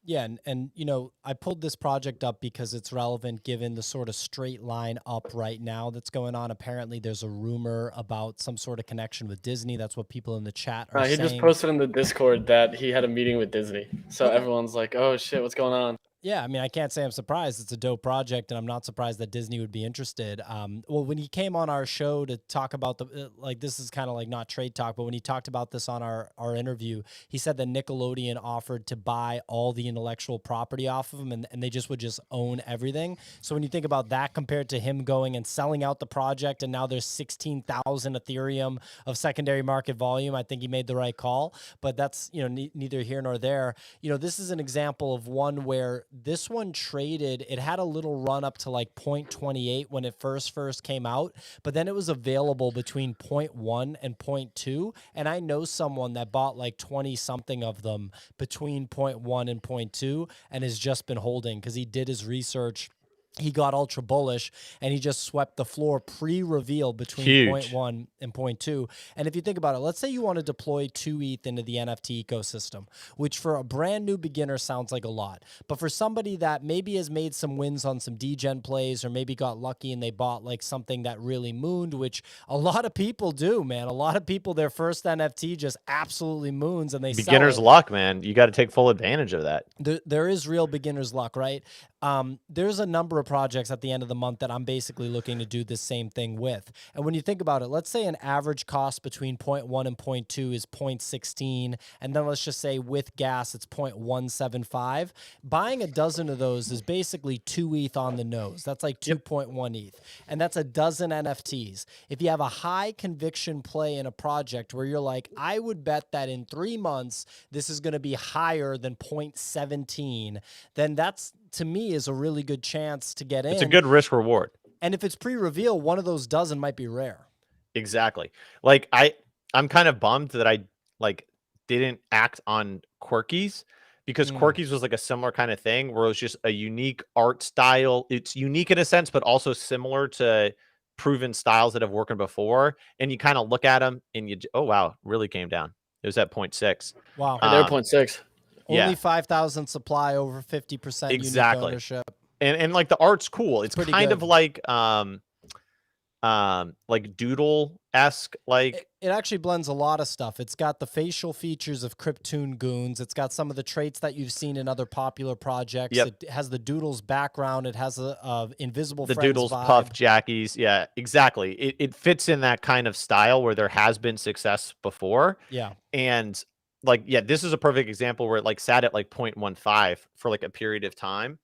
Speaker 1: Yeah, and you know, I pulled this project up because it's relevant given the sort of straight line up right now that's going on. Apparently, there's a rumor about some sort of connection with Disney. That's what people in the chat are
Speaker 3: He
Speaker 1: saying.
Speaker 3: just posted in the Discord that he had a meeting with Disney. So
Speaker 1: Okay.
Speaker 3: everyone's like, oh shit, what's going on?
Speaker 1: Yeah, I mean, I can't say I'm surprised. It's a dope project, and I'm not surprised that Disney would be interested. Well, when he came on our show to talk about like, this is kind of like not trade talk, but when he talked about this on our interview, he said that Nickelodeon offered to buy all the intellectual property off of him, and they just would just own everything. So when you think about that compared to him going and selling out the project, and now there's 16,000 Ethereum of secondary market volume, I think he made the right call. But that's, you know, neither here nor there. You know, this is an example of one where this one traded, it had a little run up to like 0.28 when it first came out, but then it was available between 0.1 and 0.2. And I know someone that bought like 20 something of them between 0.1 and 0.2 and has just been holding because he did his research. He got ultra bullish and he just swept the floor pre-reveal between
Speaker 2: Huge.
Speaker 1: 0.1 and 0.2. And if you think about it, let's say you want to deploy 2 ETH into the NFT ecosystem, which for a brand new beginner sounds like a lot. But for somebody that maybe has made some wins on some degen plays or maybe got lucky and they bought like something that really mooned, which a lot of people do, man. A lot of people, their first NFT just absolutely moons and they
Speaker 2: Beginner's
Speaker 1: sell it.
Speaker 2: luck, man. You got to take full advantage of that.
Speaker 1: There is real beginner's luck, right? There's a number of projects at the end of the month that I'm basically looking to do the same thing with. And when you think about it, let's say an average cost between 0.1 and 0.2 is 0.16. And then let's just say with gas, it's 0.175. Buying a dozen of those is basically 2 ETH on the nose. That's like 2.1 ETH. And that's a dozen NFTs. If you have a high conviction play in a project where you're like, I would bet that in 3 months, this is going to be higher than 0.17, then that's, to me, is a really good chance to get in.
Speaker 2: It's a good risk reward.
Speaker 1: And if it's pre-reveal, one of those dozen might be rare.
Speaker 2: Exactly. Like I'm kind of bummed that I like didn't act on Quirkies, because Quirkies was like a similar kind of thing where it was just a unique art style. It's unique in a sense, but also similar to proven styles that have worked before. And you kind of look at them and you, oh wow, really came down. It was at 0.6.
Speaker 1: Wow.
Speaker 3: They're 0.6.
Speaker 1: Only 5,000 supply, over 50% unique ownership.
Speaker 2: And like the art's cool. It's
Speaker 1: pretty
Speaker 2: kind
Speaker 1: good.
Speaker 2: of like doodle-esque, like
Speaker 1: it actually blends a lot of stuff. It's got the facial features of Cryptoon Goons. It's got some of the traits that you've seen in other popular projects. It has the Doodles background. It has a invisible
Speaker 2: the
Speaker 1: Friends
Speaker 2: Doodles
Speaker 1: vibe.
Speaker 2: Puff Jackies. Yeah, exactly. It fits in that kind of style where there has been success before.
Speaker 1: Yeah.
Speaker 2: And like, yeah, this is a perfect example where it like sat at like 0.15 for like a period of time.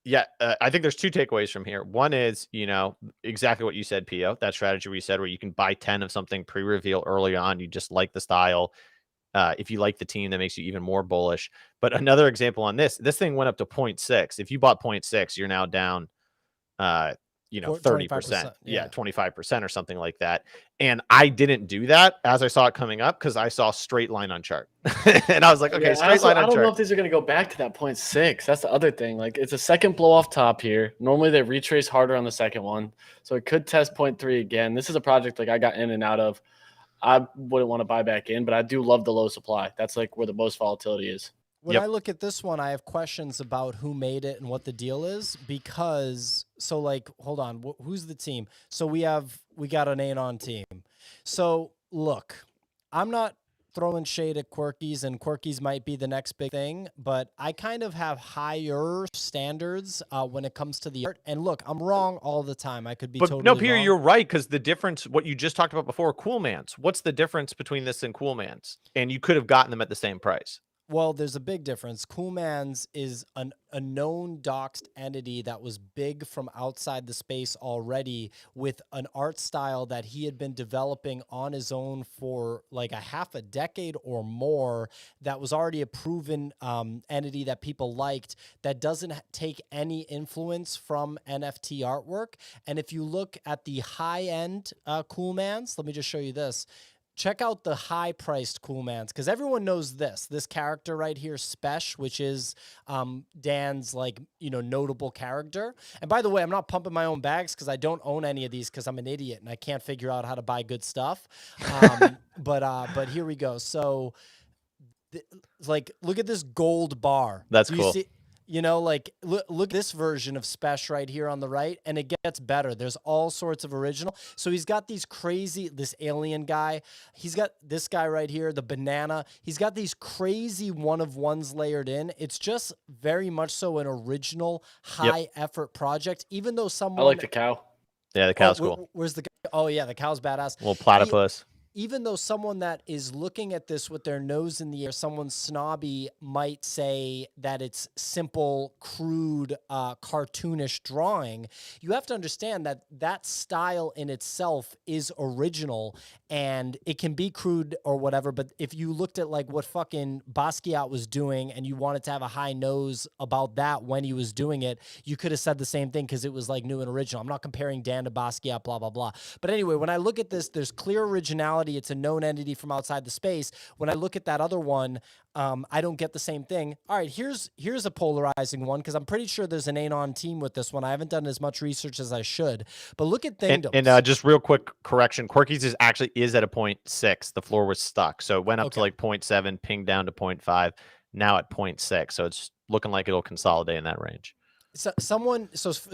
Speaker 2: Yeah, I think there's 2 takeaways from here. One is, you know, exactly what you said, Pio, that strategy where you said where you can buy 10 of something pre-reveal early on. You just like the style. If you like the team, that makes you even more bullish. But another example on this thing went up to 0.6. If you bought 0.6, you're now down, you know, 30%. Yeah, 25% or something like that. And I didn't do that as I saw it coming up because I saw straight line on chart. And I was like, okay, straight line on chart.
Speaker 3: I don't know if these are going to go back to that 0.6. That's the other thing. Like, it's a second blow off top here. Normally they retrace harder on the second one. So it could test 0.3 again. This is a project like I got in and out of. I wouldn't want to buy back in, but I do love the low supply. That's like where the most volatility is.
Speaker 1: When I look at this one, I have questions about who made it and what the deal is, because so like, hold on, who's the team? So we got an Anon team. So look, I'm not throwing shade at Quirkies, and Quirkies might be the next big thing, but I kind of have higher standards when it comes to the art. And look, I'm wrong all the time. I could be totally
Speaker 2: no, Peter,
Speaker 1: wrong.
Speaker 2: you're right, because the difference, what you just talked about before, Cool Mans. What's the difference between this and Cool Mans? And you could have gotten them at the same price.
Speaker 1: Well, there's a big difference. Coolmans is a known doxed entity that was big from outside the space already, with an art style that he had been developing on his own for like a half a decade or more, that was already a proven entity that people liked, that doesn't take any influence from NFT artwork. And if you look at the high-end Coolmans, let me just show you this. Check out the high-priced Coolmans, because everyone knows this character right here, Spesh, which is Dan's, like, you know, notable character. And by the way, I'm not pumping my own bags because I don't own any of these because I'm an idiot and I can't figure out how to buy good stuff. But here we go. So, like, look at this gold bar.
Speaker 2: That's
Speaker 1: Do you
Speaker 2: cool.
Speaker 1: see? You know, like, look at this version of Spesh right here on the right, and it gets better. There's all sorts of original. So he's got these crazy, this alien guy. He's got this guy right here, the banana. He's got these crazy one-of-ones layered in. It's just very much so an original, high-effort project, even though someone...
Speaker 3: I like the cow.
Speaker 2: Yeah, the cow's cool.
Speaker 1: Where's the guy? Oh, yeah, the cow's badass.
Speaker 2: Little platypus.
Speaker 1: Even though someone that is looking at this with their nose in the air, someone snobby might say that it's simple, crude, cartoonish drawing, you have to understand that that style in itself is original, and it can be crude or whatever, but if you looked at like what fucking Basquiat was doing and you wanted to have a high nose about that when he was doing it, you could have said the same thing because it was like new and original. I'm not comparing Dan to Basquiat, blah, blah, blah. But anyway, when I look at this, there's clear originality. It's a known entity from outside the space. When I look at that other one, I don't get the same thing. All right, here's a polarizing one, because I'm pretty sure there's an Anon team with this one. I haven't done as much research as I should. But look at Thingdoms.
Speaker 2: And just real quick correction, Quirkies is actually at a 0.6. The floor was stuck. So it went up to like 0.7, pinged down to 0.5, now at 0.6. So it's looking like it'll consolidate in that range.
Speaker 1: So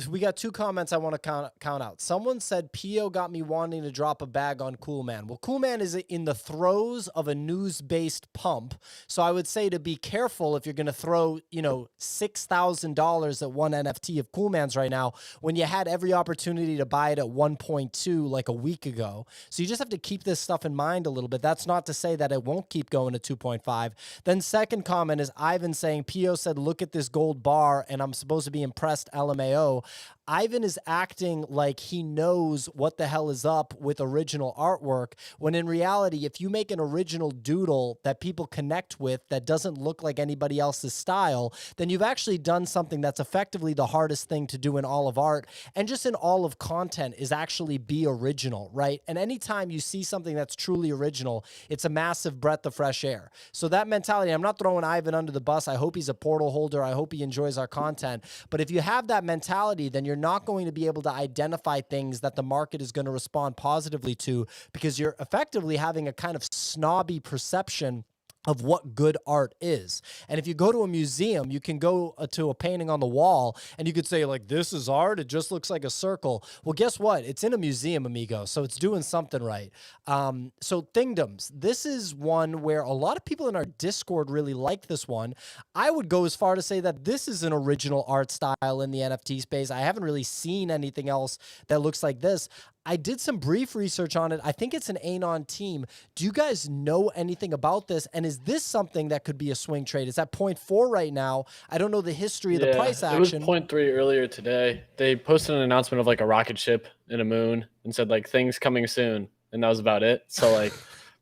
Speaker 1: we got two comments I want to count out. Someone said Pio got me wanting to drop a bag on Coolman. Well, Coolman is in the throes of a news-based pump, so I would say to be careful if you're going to throw, you know, $6,000 at one NFT of Coolman's right now when you had every opportunity to buy it at 1.2 like a week ago. So you just have to keep this stuff in mind a little bit. That's not to say that it won't keep going to 2.5. Then second comment is Ivan saying, Pio said, look at this gold bar, and I'm supposed to be impressed, LMAO. Ivan is acting like he knows what the hell is up with original artwork, when in reality, if you make an original doodle that people connect with that doesn't look like anybody else's style, then you've actually done something that's effectively the hardest thing to do in all of art and just in all of content, is actually be original, right? And anytime you see something that's truly original, it's a massive breath of fresh air. So that mentality, I'm not throwing Ivan under the bus. I hope he's a portal holder. I hope he enjoys our content. But if you have that mentality, then you're not going to be able to identify things that the market is going to respond positively to, because you're effectively having a kind of snobby perception of what good art is. And if you go to a museum, you can go to a painting on the wall and you could say, like, this is art, it just looks like a circle. Well, guess what? It's in a museum, amigo, so it's doing something right. So Thingdoms, this is one where a lot of people in our Discord really like this one. I would go as far to say that this is an original art style in the NFT space. I haven't really seen anything else that looks like this. I did some brief research on it. I think it's an Anon team. Do you guys know anything about this? And is this something that could be a swing trade? It's at 0.4 right now. I don't know the history of the price action.
Speaker 3: It was 0.3 earlier today. They posted an announcement of like a rocket ship and a moon and said like things coming soon. And that was about it. So like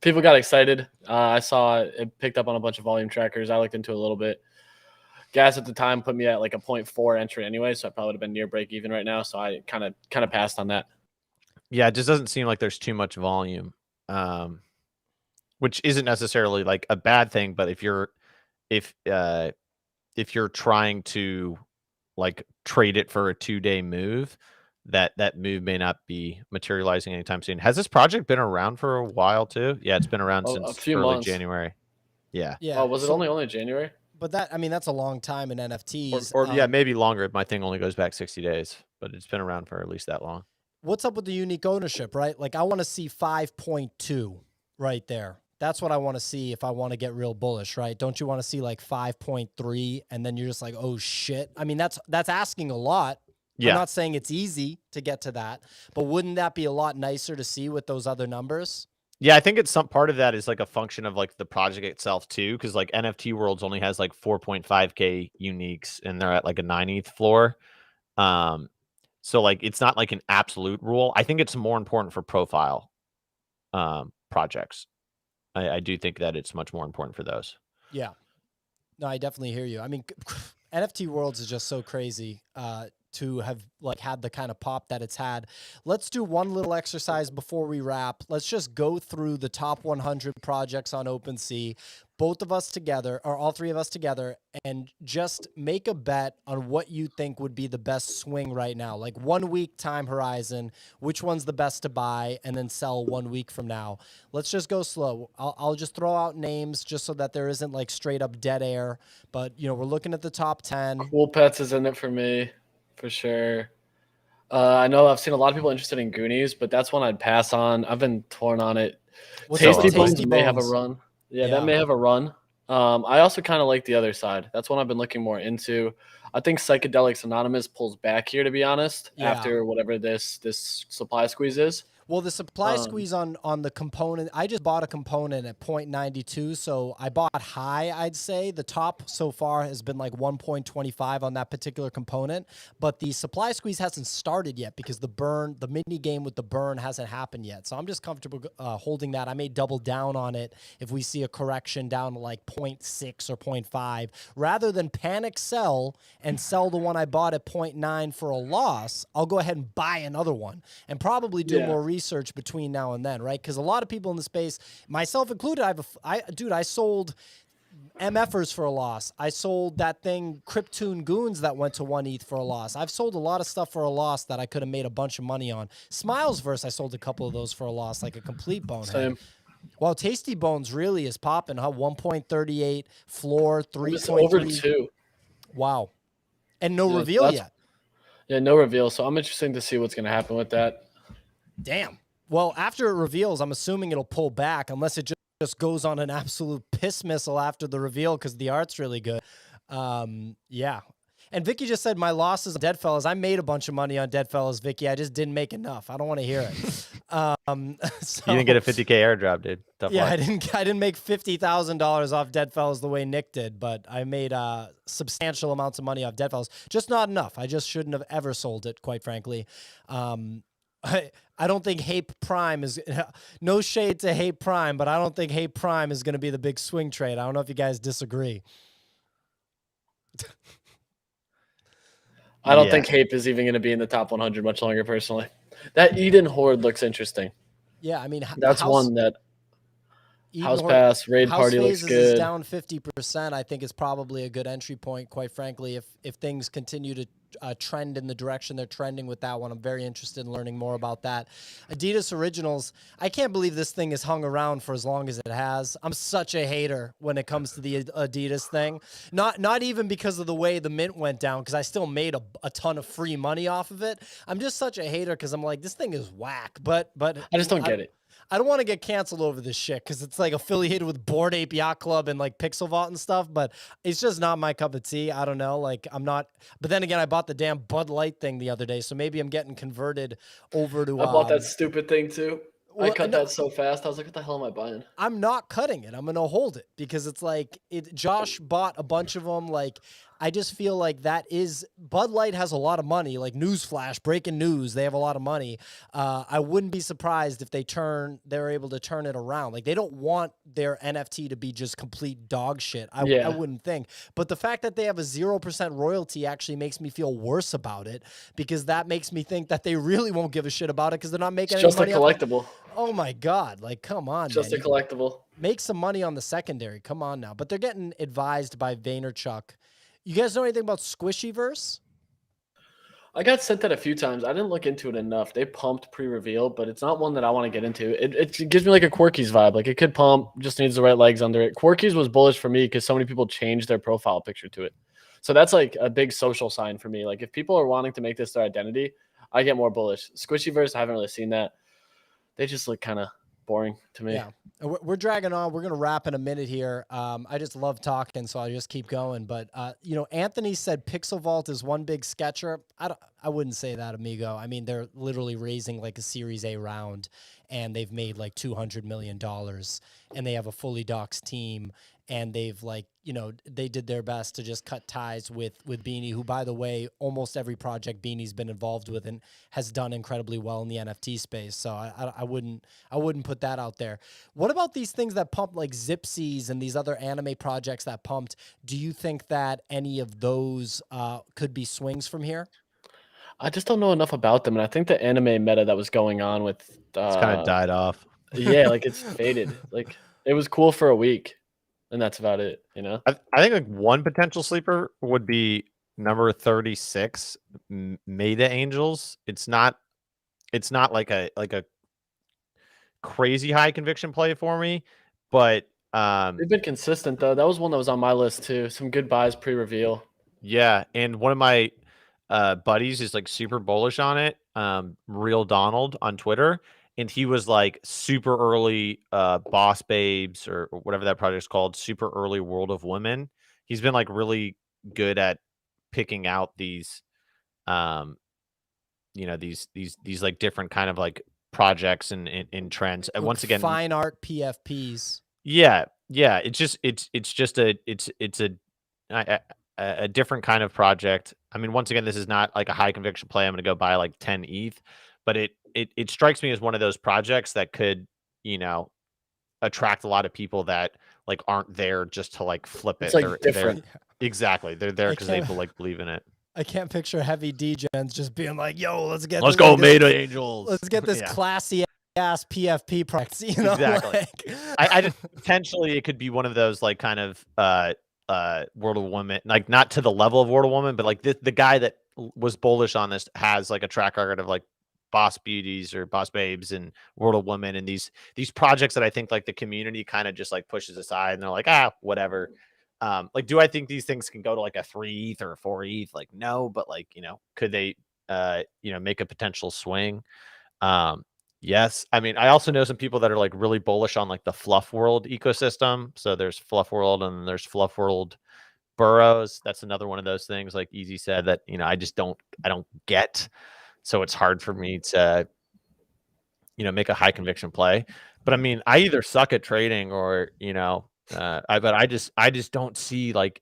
Speaker 3: people got excited. I saw it picked up on a bunch of volume trackers. I looked into it a little bit. Gas at the time put me at like a 0.4 entry anyway. So I probably would have been near break even right now. So I kind of passed on that.
Speaker 2: Yeah, it just doesn't seem like there's too much volume, which isn't necessarily like a bad thing. But if you're trying to like trade it for a 2-day move, that move may not be materializing anytime soon. Has this project been around for a while too? Yeah, it's been around since
Speaker 3: a few
Speaker 2: early
Speaker 3: months.
Speaker 2: January. Yeah.
Speaker 1: Yeah.
Speaker 3: Oh, was it only January?
Speaker 1: But that, I mean, that's a long time in NFTs.
Speaker 2: Or yeah, maybe longer. My thing only goes back 60 days, but it's been around for at least that long.
Speaker 1: What's up with the unique ownership, right? Like, I want to see 5.2 right there. That's what I want to see if I want to get real bullish, right? Don't you want to see like 5.3 and then you're just like, oh shit. I mean, that's asking a lot. I'm
Speaker 2: Yeah.
Speaker 1: not saying it's easy to get to that, but wouldn't that be a lot nicer to see with those other numbers?
Speaker 2: Yeah, I think it's some part of that is like a function of like the project itself too, because like NFT Worlds only has like 4.5K uniques and they're at like a 90th floor. So like it's not like an absolute rule. I think it's more important for profile projects. I do think that it's much more important for those.
Speaker 1: Yeah. No, I definitely hear you. I mean, NFT Worlds is just so crazy to have like had the kind of pop that it's had. Let's do one little exercise before we wrap. Let's just go through the top 100 projects on OpenSea, both of us together, or all three of us together, and just make a bet on what you think would be the best swing right now. Like 1 week time horizon, which one's the best to buy and then sell 1 week from now. Let's just go slow. I'll just throw out names just so that there isn't like straight up dead air. But, you know, we're looking at the top 10.
Speaker 3: Cool Pets is in it for me, for sure. I know I've seen a lot of people interested in Goonies, but that's one I'd pass on. I've been torn on it.
Speaker 1: What's
Speaker 3: Tasty
Speaker 1: up with
Speaker 3: Bones may have a run. Yeah, that may have a run. I also kind of like the other side. That's one I've been looking more into. I think Psychedelics Anonymous pulls back here, to be honest, after whatever this supply squeeze is.
Speaker 1: Well, the supply squeeze on the component, I just bought a component at 0.92, so I bought high, I'd say. The top so far has been like 1.25 on that particular component, but the supply squeeze hasn't started yet because the mini game with the burn hasn't happened yet. So I'm just comfortable holding that. I may double down on it if we see a correction down to like 0.6 or 0.5. Rather than panic sell and sell the one I bought at 0.9 for a loss, I'll go ahead and buy another one and probably do more research between now and then, right? Because a lot of people in the space, myself included, I sold MFers for a loss. I sold that thing Cryptoon Goons that went to 1 ETH for a loss. I've sold a lot of stuff for a loss that I could have made a bunch of money on. Smilesverse, I sold a couple of those for a loss, like a complete bonehead.
Speaker 3: Same.
Speaker 1: Well, Tasty Bones really is popping, huh? 1.38 floor, 3.3
Speaker 3: over 2.
Speaker 1: Wow, and no reveal yet.
Speaker 3: Yeah, no reveal. So I'm interested to see what's going to happen with that.
Speaker 1: Damn. Well, after it reveals, I'm assuming it'll pull back unless it just goes on an absolute piss missile after the reveal because the art's really good. Yeah. And Vicky just said my losses on Deadfellas. I made a bunch of money on Deadfellas, Vicky. I just didn't make enough. I don't want to hear it. So,
Speaker 2: you didn't get a 50K airdrop, dude. Tough luck.
Speaker 1: I didn't make $50,000 off Deadfellas the way Nick did, but I made substantial amounts of money off Deadfellas. Just not enough. I just shouldn't have ever sold it, quite frankly. I don't think Hape Prime is no shade to Hape Prime, but I don't think Hape Prime is going to be the big swing trade. I don't know if you guys disagree.
Speaker 3: I don't think Hape is even going to be in the top 100 much longer, personally. That Eden Horde looks interesting.
Speaker 1: Yeah, I mean,
Speaker 3: that's one that House Pass, Raid Party looks good.
Speaker 1: Is down 50%. I think is probably a good entry point, quite frankly, if things continue to trend in the direction they're trending with that one. I'm very interested in learning more about that. Adidas Originals, I can't believe this thing has hung around for as long as it has. I'm such a hater when it comes to the Adidas thing. Not even because of the way the mint went down, because I still made a ton of free money off of it. I'm just such a hater because I'm like, this thing is whack. But
Speaker 3: I just don't get it.
Speaker 1: I don't want to get canceled over this shit because it's like affiliated with Bored Ape Yacht Club and like Pixel Vault and stuff, but it's just not my cup of tea. I don't know. Like I'm not, but then again, I bought the damn Bud Light thing the other day. So maybe I'm getting converted over to,
Speaker 3: I bought that stupid thing too. I cut that so fast. I was like, what the hell am I buying?
Speaker 1: I'm not cutting it. I'm going to hold it because it's like Josh bought a bunch of them. Like, I just feel like Bud Light has a lot of money, like newsflash, breaking news. They have a lot of money. I wouldn't be surprised if they're able to turn it around. Like they don't want their NFT to be just complete dog shit. I wouldn't think, but the fact that they have a 0% royalty actually makes me feel worse about it because that makes me think that they really won't give a shit about it because they're not making any money.
Speaker 3: Just a collectible.
Speaker 1: Oh my God. Like, come on,
Speaker 3: just
Speaker 1: man.
Speaker 3: A collectible.
Speaker 1: Make some money on the secondary. Come on now. But they're getting advised by Vaynerchuk. You guys know anything about Squishyverse?
Speaker 3: I got sent that a few times. I didn't look into it enough. They pumped pre-reveal, but it's not one that I want to get into. It gives me like a Quirkies vibe. Like it could pump, just needs the right legs under it. Quirkies was bullish for me because so many people changed their profile picture to it. So that's like a big social sign for me. Like if people are wanting to make this their identity, I get more bullish. Squishyverse, I haven't really seen that. They just look kind of boring. to me.
Speaker 1: Yeah, we're dragging on. We're gonna wrap in a minute here. I just love talking, so I'll just keep going. But you know, Anthony said Pixel Vault is one big sketcher. I wouldn't say that, amigo. I mean, they're literally raising like a Series A round, and they've made like $200 million, and they have a fully doxed team, and they've like, you know, they did their best to just cut ties with Beanie, who, by the way, almost every project Beanie's been involved with and has done incredibly well in the NFT space. So I wouldn't put that out there. What about these things that pump like Zipsies and these other anime projects that pumped? Do you think that any of those could be swings from here?
Speaker 3: I just don't know enough about them, and I think the anime meta that was going on with
Speaker 2: It's kind of died off.
Speaker 3: yeah, like it's faded. Like it was cool for a week, and that's about it. You know.
Speaker 2: I think like one potential sleeper would be number 36, Meta Angels. It's not like a crazy high conviction play for me, but
Speaker 3: They've been consistent though. That was one that was on my list too. Some good buys pre-reveal.
Speaker 2: yeah, and one of my buddies is like super bullish on it, Real Donald on Twitter, and he was like super early Boss Babes or whatever that project's called, super early World of Women. He's been like really good at picking out these you know, these like different kind of like projects and in trends. And once again,
Speaker 1: fine art PFPs.
Speaker 2: yeah, yeah, it's just a different kind of project. I mean, once again, this is not like a high conviction play. I'm going to go buy like 10 ETH, but it strikes me as one of those projects that could, you know, attract a lot of people that like aren't there just to like flip it.
Speaker 3: It's like different.
Speaker 2: Exactly. They're there
Speaker 1: I
Speaker 2: because they
Speaker 1: can't-
Speaker 2: like believe in it.
Speaker 1: I can't picture heavy degens just being like, "Yo, let's get
Speaker 2: Let's
Speaker 1: this,
Speaker 2: go,
Speaker 1: like, this-
Speaker 2: Meta Angels.
Speaker 1: Let's get this
Speaker 2: Yeah.
Speaker 1: classy ass PFP project." You know,
Speaker 2: Exactly.
Speaker 1: like-
Speaker 2: I just potentially it could be one of those like kind of World of Women, like not to the level of World of Women, but like the guy that was bullish on this has like a track record of like Boss Beauties or Boss Babes and World of Women and these projects that I think like the community kind of just like pushes aside and they're like, whatever. Like, do I think these things can go to like a 3 ETH or a 4 ETH? Like, no, but like, you know, could they you know, make a potential swing? Yes. I mean, I also know some people that are like really bullish on like the Fluff World ecosystem. So there's Fluff World and there's Fluff World Burrows. That's another one of those things, like Easy said, that, you know, I don't get. So it's hard for me to, you know, make a high conviction play. But I mean, I either suck at trading or, you know, I just don't see like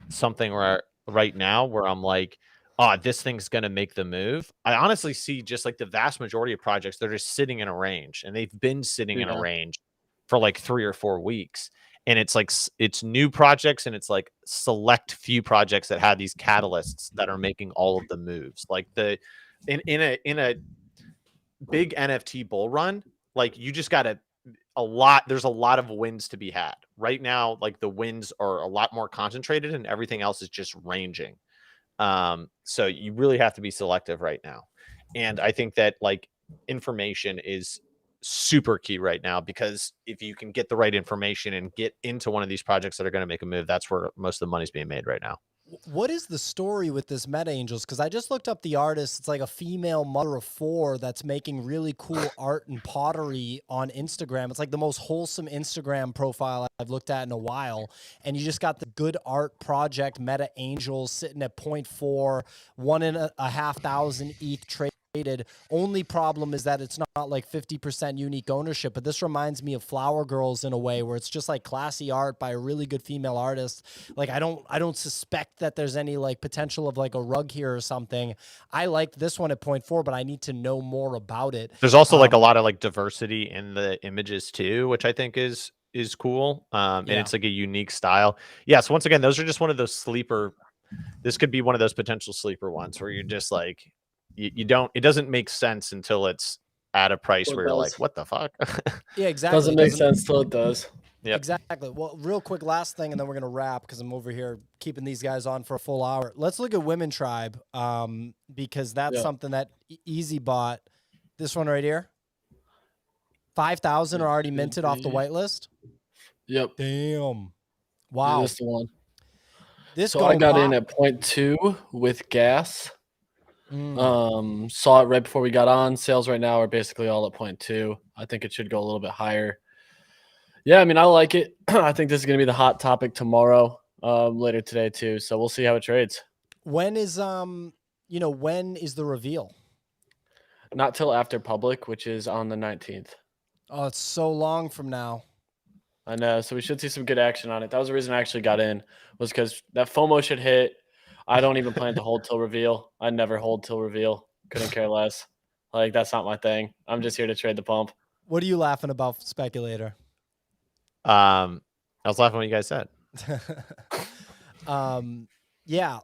Speaker 2: something where right now where I'm like, oh, this thing's going to make the move. I honestly see just like the vast majority of projects, they're just sitting in a range and they've been sitting in a range for like 3 or 4 weeks. And it's like, it's new projects and it's like select few projects that have these catalysts that are making all of the moves. Like in a big NFT bull run, like you just got there's a lot of wins to be had right now. Like the wins are a lot more concentrated and everything else is just ranging. So you really have to be selective right now. And I think that like information is super key right now, because if you can get the right information and get into one of these projects that are going to make a move, that's where most of the money's being made right now.
Speaker 1: What is the story with this Meta Angels? Because I just looked up the artist. It's like a female mother of 4 that's making really cool art and pottery on Instagram. It's like the most wholesome Instagram profile I've looked at in a while. And you just got the good art project Meta Angels sitting at 0.4, 1,500 ETH traded. Only problem is that it's not like 50% unique ownership, but this reminds me of Flower Girls in a way where it's just like classy art by a really good female artist. Like I don't suspect that there's any like potential of like a rug here or something. I liked this one at 0.4, but I need to know more about it.
Speaker 2: There's also like a lot of like diversity in the images too, which I think is cool. And it's like a unique style. Yeah. So once again, those are just one of those this could be one of those potential sleeper ones where you're just like, it doesn't make sense until it's at a price where you're like, what the fuck?
Speaker 1: Yeah, exactly.
Speaker 3: Doesn't make sense till it does.
Speaker 2: Yep.
Speaker 1: Exactly. Well, real quick, last thing, and then we're going to wrap because I'm over here keeping these guys on for a full hour. Let's look at Women Tribe, because that's something that Easy bought. This one right here. 5,000 are already minted off the whitelist.
Speaker 3: Yep.
Speaker 1: Damn. Wow.
Speaker 3: This one.
Speaker 1: So
Speaker 3: I got in at 0.2 with gas. Saw it right before we got on. Sales right now are basically all at 0.2. I think it should go a little bit higher. Yeah, I mean, I like it. I think this is going to be the hot topic tomorrow, later today too. So we'll see how it trades.
Speaker 1: When is when is the reveal?
Speaker 3: Not till after public, which is on the 19th.
Speaker 1: Oh, it's so long from now.
Speaker 3: I know. So we should see some good action on it. That was the reason I actually got in, was because that FOMO should hit. I don't even plan to hold till reveal. I never hold till reveal. Couldn't care less. Like, that's not my thing. I'm just here to trade the pump.
Speaker 1: What are you laughing about, speculator?
Speaker 2: I was laughing what you guys said.
Speaker 1: Yeah.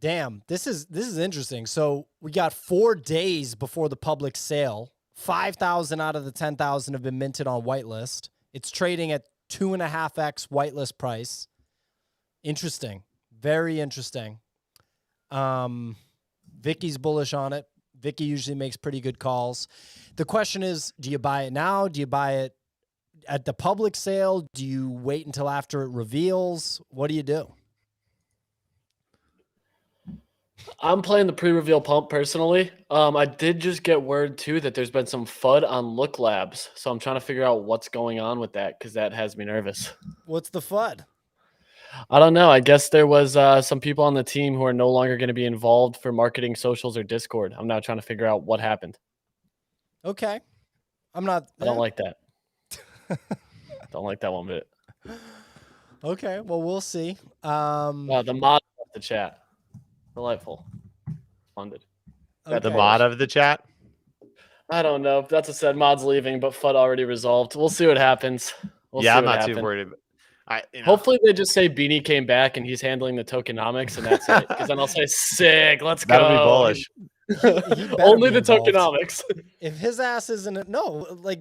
Speaker 1: Damn, this is interesting. So we got 4 days before the public sale. 5,000 out of the 10,000 have been minted on whitelist. It's trading at 2.5x whitelist price. Interesting. Very interesting. Vicky's bullish on it. Vicky usually makes pretty good calls. The question is, do you buy it now? Do you buy it at the public sale? Do you wait until after it reveals? What do you do?
Speaker 3: I'm playing the pre-reveal pump personally. I did just get word too that there's been some FUD on Look Labs, so I'm trying to figure out what's going on with that because that has me nervous.
Speaker 1: What's the FUD?
Speaker 3: I don't know. I guess there was some people on the team who are no longer going to be involved for marketing, socials, or Discord. I'm now trying to figure out what happened.
Speaker 1: Okay, I'm not.
Speaker 3: I don't like that. Don't like that one bit.
Speaker 1: Okay, well, we'll see.
Speaker 3: The mod of the chat. Delightful. Funded.
Speaker 1: Okay.
Speaker 2: The mod of the chat.
Speaker 3: I don't know. That's what said. Mod's leaving, but FUD already resolved. We'll see what happens.
Speaker 2: Yeah, I'm not too worried.
Speaker 3: Hopefully they just say Beanie came back and he's handling the tokenomics and that's it. Because then I'll say, sick, let's go.
Speaker 2: That'll be bullish.
Speaker 1: He
Speaker 3: Only the
Speaker 1: involved.
Speaker 3: tokenomics.
Speaker 1: If his ass isn't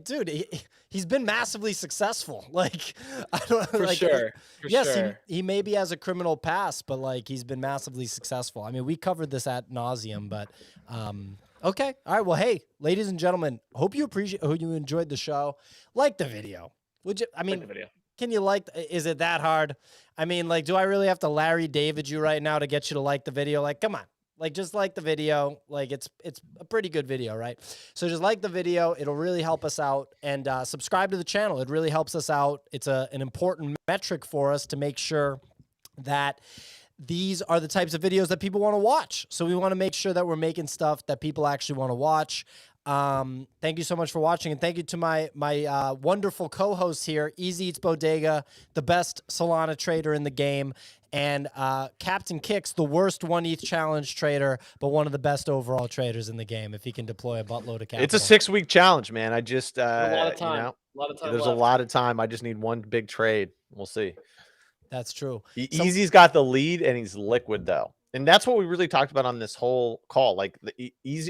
Speaker 1: dude, he's been massively successful. Like, I don't
Speaker 3: For
Speaker 1: like,
Speaker 3: sure.
Speaker 1: He maybe has a criminal past, but like he's been massively successful. I mean, we covered this ad nauseum, but okay, all right. Well, hey, ladies and gentlemen, hope you enjoyed the show. Like the video. Would you? I mean,
Speaker 3: Like the video.
Speaker 1: Can you like? Is it that hard? I mean, like, do I really have to Larry David you right now to get you to like the video? Like, come on. Like, just like the video. Like, it's a pretty good video, right? So just like the video. It'll really help us out. And subscribe to the channel. It really helps us out. It's an important metric for us to make sure that these are the types of videos that people want to watch. So we want to make sure that we're making stuff that people actually want to watch. Thank you so much for watching, and thank you to my wonderful co-hosts here, Easy Eats Bodega, the best Solana trader in the game, and Captain Kicks, the worst 1 ETH challenge trader, but one of the best overall traders in the game if he can deploy a buttload of capital.
Speaker 2: It's a 6-week challenge, man. I just
Speaker 3: a lot of time. A lot of time.
Speaker 2: There's
Speaker 3: left.
Speaker 2: a lot of time. I just need one big trade. We'll see.
Speaker 1: That's true.
Speaker 2: Easy's got the lead, and he's liquid though. And that's what we really talked about on this whole call. Like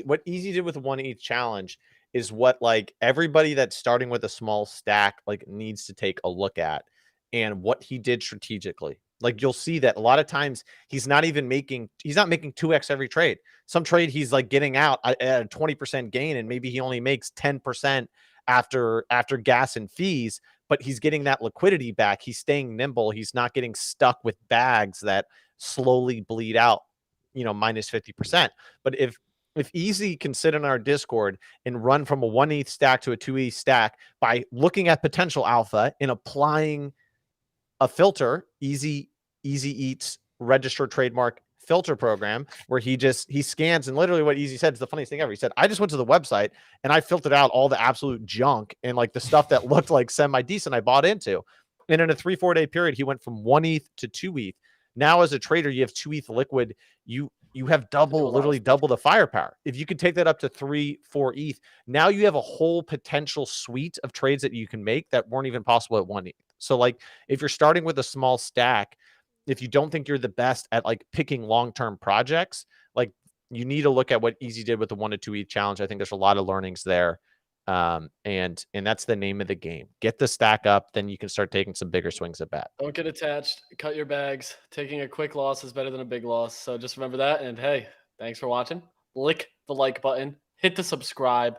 Speaker 2: what Easy did with the 1 ETH challenge is what like everybody that's starting with a small stack like needs to take a look at, and what he did strategically. Like you'll see that a lot of times he's not making 2x every trade. Some trade he's like getting out at a 20% gain, and maybe he only makes 10% after gas and fees, but he's getting that liquidity back. He's staying nimble. He's not getting stuck with bags that slowly bleed out, minus 50%. But if Easy can sit in our Discord and run from a 1 ETH stack to a 2 ETH stack by looking at potential alpha and applying a filter, Easy Eats registered trademark filter program, where he scans, and literally what Easy said is the funniest thing ever. He said, I just went to the website and I filtered out all the absolute junk and like the stuff that looked like semi-decent I bought into. And in a 3-4 day period, he went from 1 ETH to 2 ETH. Now, as a trader, you have 2 ETH liquid. You have literally double the firepower. If you could take that up to 3-4 ETH, now you have a whole potential suite of trades that you can make that weren't even possible at 1 ETH. So like if you're starting with a small stack, if you don't think you're the best at like picking long-term projects, like you need to look at what Easy did with the 1 to 2 ETH challenge. I think there's a lot of learnings there. And that's the name of the game. Get the stack up, then you can start taking some bigger swings at bat.
Speaker 3: Don't get attached. Cut your bags. Taking a quick loss is better than a big loss. So just remember that. And hey, thanks for watching. Lick the like button, hit the subscribe,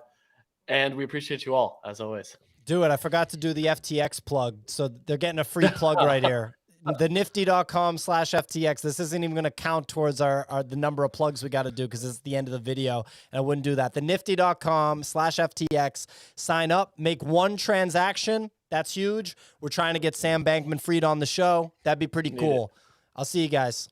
Speaker 3: and we appreciate you all as always.
Speaker 1: Do it. I forgot to do the FTX plug. So they're getting a free plug right here. The nifty.com/FTX. This isn't even going to count towards the number of plugs we got to do because it's the end of the video, and I wouldn't do that. The nifty.com/FTX. Sign up, make one transaction, That's huge. We're trying to get Sam Bankman-Fried on the show. That'd be pretty
Speaker 3: Need it.
Speaker 1: cool. I'll see you guys.